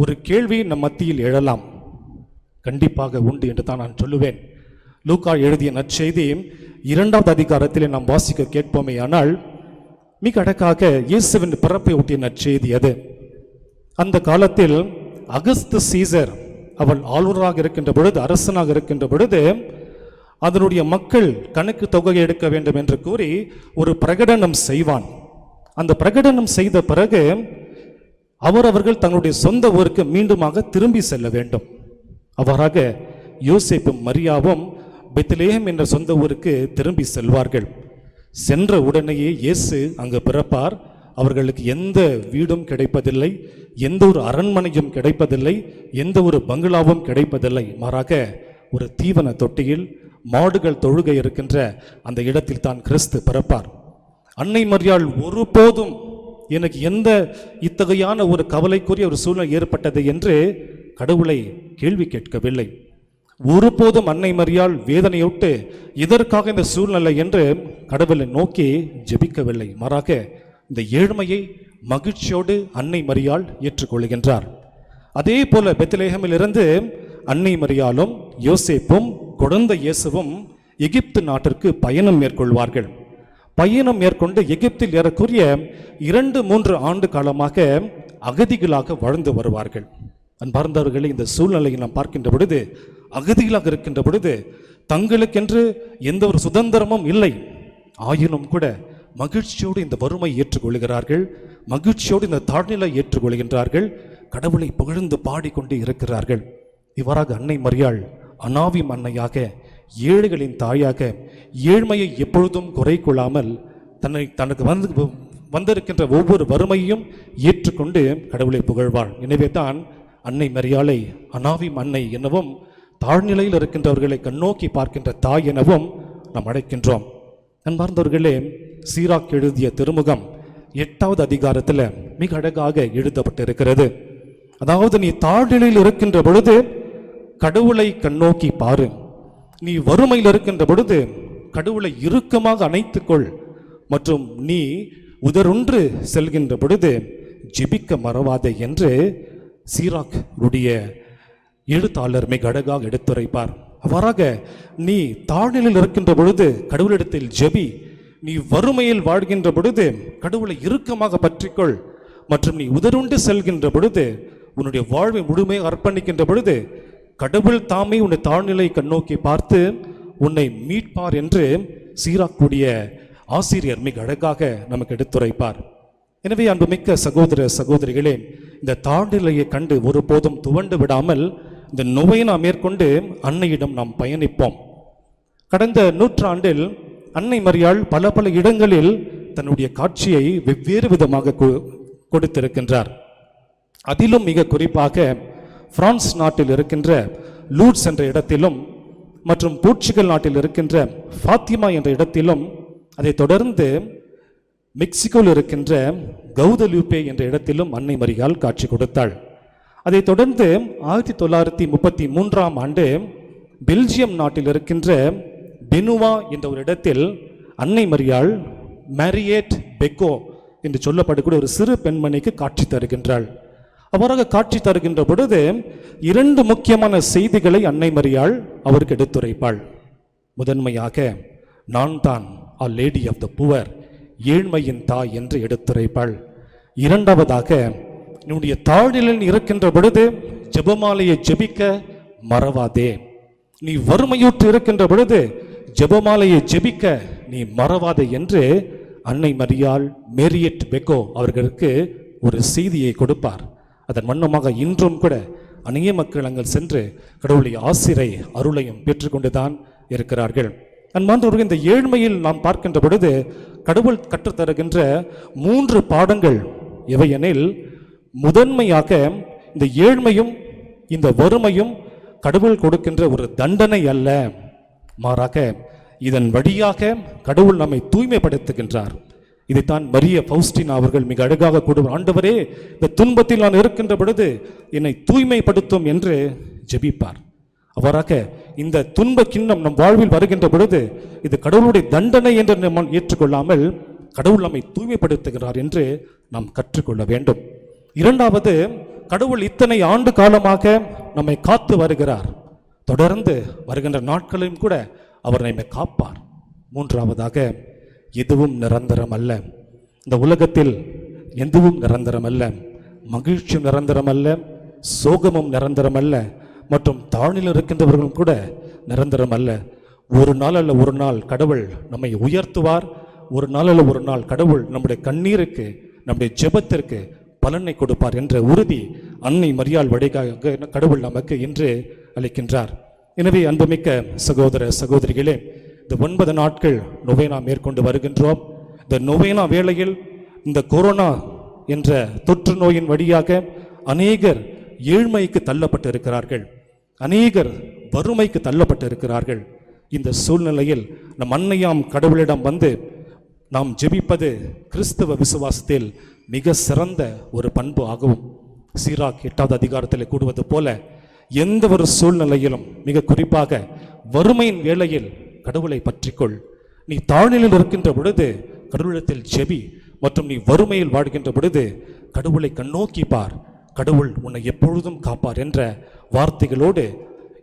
ஒரு கேள்வி நம் மத்தியில் எழலாம். கண்டிப்பாக உண்டு என்று தான் நான் சொல்லுவேன். லூக்கா எழுதிய நற்செய்தி 2வது அதிகாரத்திலே நாம் வாசிக்க கேட்போமே. ஆனால் மிக அழகாக இயேசுவின் பிறப்பை ஒட்டிய நற்செய்தி அது. அந்த காலத்தில் அகஸ்து சீசர் அவள் ஆளுநராக இருக்கின்ற பொழுது, அரசனாக இருக்கின்ற பொழுது, அதனுடைய மக்கள் கணக்கு தொகையை எடுக்க வேண்டும் என்று கூறி ஒரு பிரகடனம் செய்வான். அந்த பிரகடனம் செய்த பிறகு அவர்கள் தங்களுடைய சொந்த ஊருக்கு மீண்டுமாக திரும்பி செல்ல வேண்டும். அவ்வாறாக யோசேப்பும் மரியாவும் பெத்லெஹேம் என்ற சொந்த ஊருக்கு திரும்பி செல்வார்கள். சென்ற உடனேயே இயேசு அங்கு பிறப்பார். அவர்களுக்கு எந்த வீடும் கிடைப்பதில்லை, எந்த ஒரு அரண்மனையும் கிடைப்பதில்லை, எந்த ஒரு பங்களாவும் கிடைப்பதில்லை. மாறாக ஒரு தீவன தொட்டியில் மாடுகள் தொழுகை இருக்கின்ற அந்த இடத்தில் தான் கிறிஸ்து பிறப்பார். அன்னை மரியாள் ஒருபோதும் எனக்கு எந்த இத்தகையான ஒரு கவலைக்குரிய ஒரு சூழ்நிலை ஏற்பட்டது என்று கடவுளை கேள்வி கேட்கவில்லை. ஒருபோதும் அன்னை மரியாள் வேதனையுட்டு இதற்காக இந்த சூழ்நிலை என்று கடவுளை நோக்கி ஜெபிக்கவில்லை. மாறாக இந்த ஏழ்மையை மகிழ்ச்சியோடு அன்னை மரியாள் ஏற்றுக்கொள்கின்றார். அதே போல பெத்லகேமில் இருந்து அன்னை மரியாளும் யோசேப்பும் குழந்தை இயேசுவும் எகிப்து நாட்டிற்கு பயணம் மேற்கொள்வார்கள். பயணம் மேற்கொண்டு எகிப்தில் ஏறக்குரிய 2-3 ஆண்டு காலமாக அகதிகளாக வாழ்ந்து வருவார்கள். அன்பார்ந்தவர்களை, இந்த சூழ்நிலையை நாம் பார்க்கின்ற பொழுது, அகதிகளாக இருக்கின்ற பொழுது தங்களுக்கென்று எந்த ஒரு சுதந்திரமும் இல்லை. ஆயினும் கூட மகிழ்ச்சியோடு இந்த வறுமை ஏற்றுக்கொள்கிறார்கள், மகிழ்ச்சியோடு இந்த தாழ்நிலை ஏற்றுக்கொள்கின்றார்கள், கடவுளை புகழ்ந்து பாடிக்கொண்டு இருக்கிறார்கள். இவ்வாறாக அன்னை மரியாள் அனாவி அன்னையாக, ஏழைகளின் தாயாக, ஏழ்மையை எப்பொழுதும் குறை கொள்ளாமல் தனக்கு வந்திருக்கின்ற ஒவ்வொரு வறுமையும் ஏற்றுக்கொண்டு கடவுளை புகழ்வாள். எனவே தான் அன்னை மரியாளை அனாவி அன்னை எனவும், தாழ்நிலையில் இருக்கின்றவர்களை கண்ணோக்கி பார்க்கின்ற தாய் எனவும் நாம் அழைக்கின்றோம். அன்பார்ந்தவர்களே, சீராக் எழுதிய திருமுகம் 8வது அதிகாரத்தில் மிக அழகாக எழுதப்பட்டிருக்கிறது. அதாவது, நீ தாழ்நிலையில் இருக்கின்ற பொழுது கடவுளை கண்ணோக்கி பாரு, நீ வறுமையில் இருக்கின்ற பொழுது கடவுளை இறுக்கமாக அணைத்துக்கொள், மற்றும் நீ உதறுன்று செல்கின்ற பொழுது ஜெபிக்க மறவாதே என்று சீராக் உடைய எழுத்தாளர் மிக அழகாக எடுத்துரைப்பார். அவ்வாறாக நீ தாழ்நிலையில் இருக்கின்ற பொழுது கடவுளிடத்தில் ஜெபி, நீ வறுமையில் வாழ்கின்ற பொழுது கடவுளை இறுக்கமாக பற்றிக்கொள், மற்றும் நீ உதறுண்டு செல்கின்ற பொழுது, உன்னுடைய வாழ்வை முழுமையாக அர்ப்பணிக்கின்ற பொழுது கடவுள் தாமே உன்னை தாழ்நிலை கண்ணோக்கி பார்த்து உன்னை மீட்பார் என்று சீராக்கூடிய ஆசிரியர் மிக அழகாக நமக்கு எடுத்துரைப்பார். எனவே அன்புமிக்க சகோதர சகோதரிகளே, இந்த தாழ்நிலையை கண்டு ஒருபோதும் துவண்டு விடாமல் இந்த நோயினை மேற்கொண்டு அன்னையிடம் நாம் பயணிப்போம். கடந்த நூற்றாண்டில் அன்னை மரியாள் பல பல இடங்களில் தன்னுடைய காட்சியை வெவ்வேறு விதமாக கொடுத்திருக்கின்றார். அதிலும் மிக குறிப்பாக பிரான்ஸ் நாட்டில் இருக்கின்ற லூட்ஸ் என்ற இடத்திலும், மற்றும் போர்ச்சுகல் நாட்டில் இருக்கின்ற ஃபாத்திமா என்ற இடத்திலும், அதை தொடர்ந்து மெக்சிகோவில் இருக்கின்ற கவுதலூப்பே என்ற இடத்திலும் அன்னை மரியாள் காட்சி கொடுத்தாள். அதை தொடர்ந்து 1933ஆம் ஆண்டு பெல்ஜியம் நாட்டில் இருக்கின்ற பெனுவா என்ற ஒரு இடத்தில் அன்னை மரியாள் மேரியேட் பெக்கோ என்று சொல்லப்படக்கூடிய ஒரு சிறு பெண்மணிக்கு காட்சி தருகின்றாள். அவ்வாறாக காட்சி தருகின்ற பொழுது 2 முக்கியமான செய்திகளை அன்னை மரியாள் அவருக்கு எடுத்துரைப்பாள். முதன்மையாக, நான் தான் a lady of the poor, ஏழ்மையின் தாய் என்று எடுத்துரைப்பாள். இரண்டாவதாக, என்னுடைய தாழ்நிலையில் இருக்கின்ற பொழுது ஜெபமாலையை ஜெபிக்க மறவாதே, நீ வறுமையுற்று இருக்கின்ற பொழுது ஜெபமாலையை ஜெபிக்க நீ மறவாதே என்று அன்னை மரியாள் மேரியட் பெக்கோ அவர்களுக்கு ஒரு செய்தியை கொடுப்பார். அதன் வண்ணமாக இன்றும் கூட அநேக மக்கள் அங்கே சென்று கடவுளுடைய ஆசிரை அருளையும் பெற்றுக்கொண்டுதான் இருக்கிறார்கள். அன்பார்ந்தவர்கள், இந்த ஏழ்மையில் நாம் பார்க்கின்ற பொழுது கடவுள் கற்றுத்தருகின்ற 3 பாடங்கள் எவையெனில், முதன்மையாக இந்த ஏழ்மையும் இந்த வறுமையும் கடவுள் கொடுக்கின்ற ஒரு தண்டனை அல்ல, மாறாக இதன் வழியாக கடவுள் நம்மை தூய்மைப்படுத்துகின்றார். இதைத்தான் மரிய பவுஸ்டினா அவர்கள் மிக அழகாக கூடுவார். ஆண்டவரே, இந்த துன்பத்தில் நான் இருக்கின்ற பொழுது என்னை தூய்மைப்படுத்தும் என்று ஜெபிப்பார். அவ்வாறாக இந்த துன்ப கிண்ணம் நம் வாழ்வில் வருகின்ற பொழுது இது கடவுளுடைய தண்டனை என்று நாம் ஏற்றுக்கொள்ளாமல் கடவுள் நம்மை தூய்மைப்படுத்துகிறார் என்று நாம் கற்றுக்கொள்ள வேண்டும். இரண்டாவது, கடவுள் இத்தனை ஆண்டு காலமாக நம்மை காத்து வருகிறார், தொடர்ந்து வருகின்ற நாட்களையும் கூட அவர் நம்மை காப்பார். மூன்றாவதாக, எதுவும் நிரந்தரம் அல்ல, இந்த உலகத்தில் எதுவும் நிரந்தரம் அல்ல, மகிழ்ச்சியும் நிரந்தரம் அல்ல, சோகமும் நிரந்தரம் அல்ல, மற்றும் தாழ்நிலையில் இருக்கின்றவர்களும் கூட நிரந்தரம் அல்ல. ஒரு நாள் அல்ல ஒரு நாள் கடவுள் நம்மை உயர்த்துவார். ஒரு நாள் அல்ல ஒரு நாள் கடவுள் நம்முடைய கண்ணீருக்கு, நம்முடைய ஜெபத்திற்கு பலனை கொடுப்பார் என்ற உறுதி அன்னை மரியாள் வழியாக கடவுள் நமக்கு இன்று அளிக்கின்றார். எனவே அன்புமிக்க சகோதர சகோதரிகளே, இந்த 9 நாட்கள் நொவேனா மேற்கொண்டு வருகின்றோம். இந்த நொவேனா வேளையில் இந்த கொரோனா என்ற தொற்று நோயின் வழியாக அநேகர் ஏழ்மைக்கு தள்ளப்பட்டு இருக்கிறார்கள், அநேகர் வறுமைக்கு தள்ளப்பட்டு இருக்கிறார்கள். இந்த சூழ்நிலையில் நம் அன்னையாம் கடவுளிடம் வந்து நாம் ஜெபிப்பது கிறிஸ்தவ விசுவாசத்தில் மிக சிறந்த ஒரு பண்பு ஆகவும் சீராக் 8வது அதிகாரத்தில் கூடுவது போல எந்த ஒரு சூழ்நிலையிலும் மிக குறிப்பாக வறுமையின் வேளையில் கடவுளை பற்றிக்கொள். நீ தாழ்நிலையில் இருக்கின்ற பொழுது கடவுளத்தில் ஜெபி, மற்றும் நீ வறுமையில் வாழ்கின்ற பொழுது கடவுளை கண்ணோக்கி பார், கடவுள் உன்னை எப்பொழுதும் காப்பார் என்ற வார்த்தைகளோடு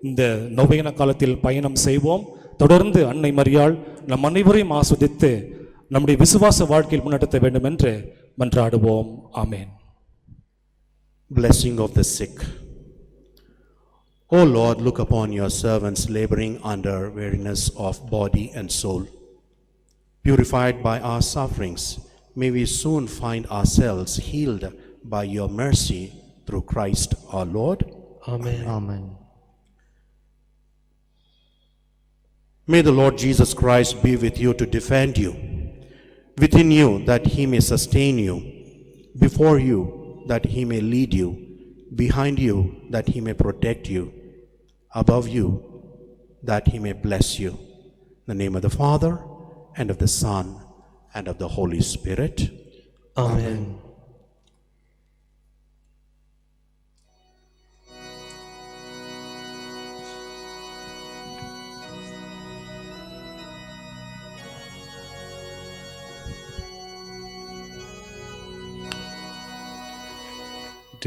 இந்த நொவேன காலத்தில் பயணம் செய்வோம். தொடர்ந்து அன்னை மரியாள் நம் அனைவரையும் ஆஸ்வதித்து நம்முடைய விசுவாச வாழ்க்கையில் முன்னெடுத்த வேண்டும் என்று மன்றாடுவோம். ஆமென். Blessing of the sick. O Lord, look upon your servants laboring under weariness of body and soul. Purified by our sufferings, may we soon find ourselves healed by your mercy through Christ our Lord. Amen. Amen. May the Lord Jesus Christ be with you to defend you, within you that he may sustain you, before you that he may lead you, behind you that he may protect you, above you that he may bless you. In the name of the Father, and of the Son, and of the Holy Spirit. Amen.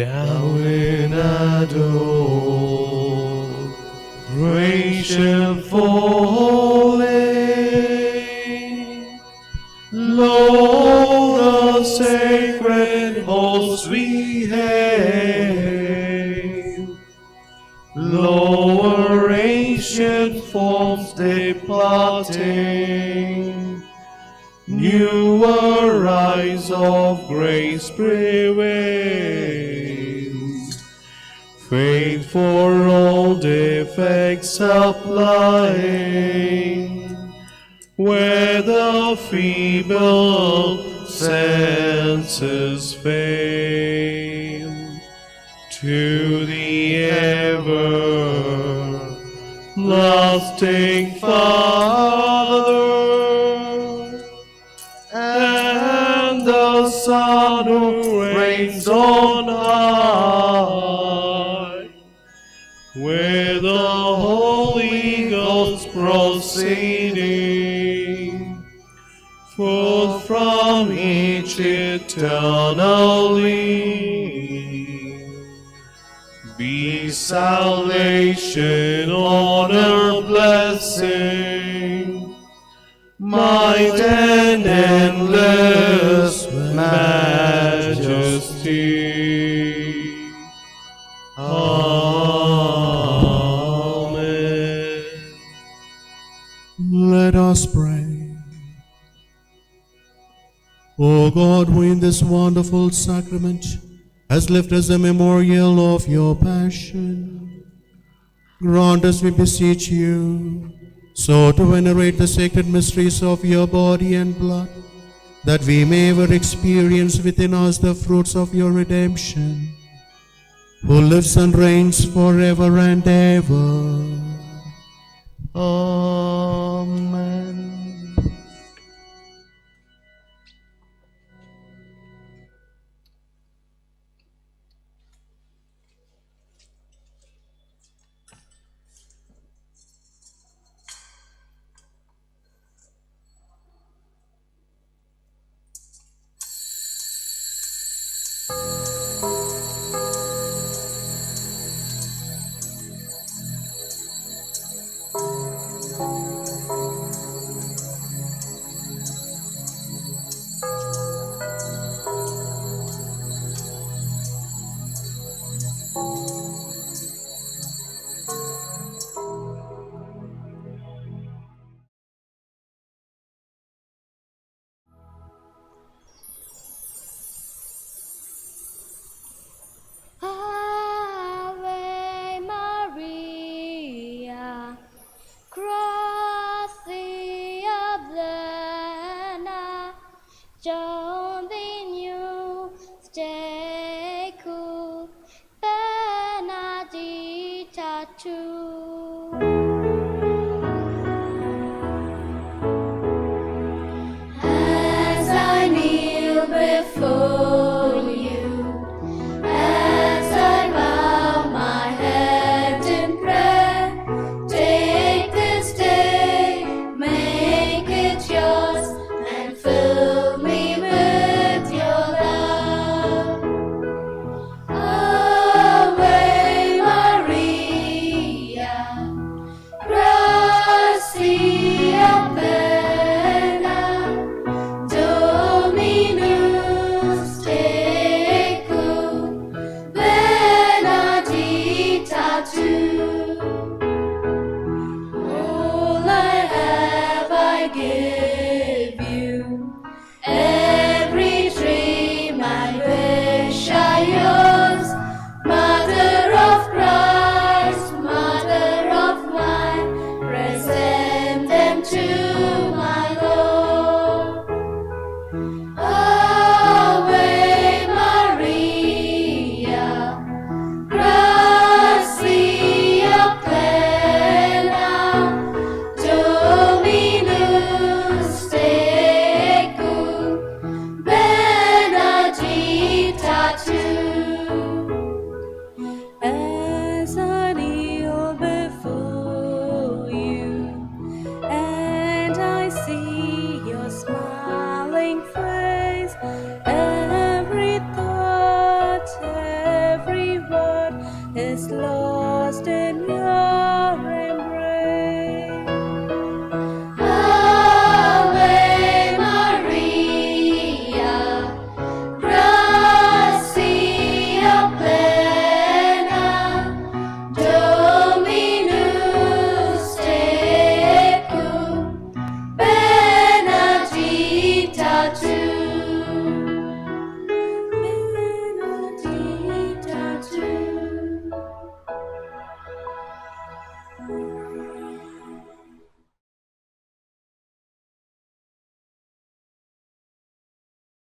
Down in adoration falling, Lord, the sacred host we hail. Lower ancient forms departing, newer rise of grace prevail. Faith for all defects supplying, where the feeble senses fail. To the everlasting Father, and the Son who reigns on high, where the Holy Ghost proceeding forth from each eternally, be salvation, honor, blessing, might and endless majesty. Amen. Let us pray. O God, who in this wonderful sacrament has left us a memorial of your passion, grant us, we beseech you, so to venerate the sacred mysteries of your body and blood, that we may ever experience within us the fruits of your redemption, who lives and reigns forever and ever. Amen.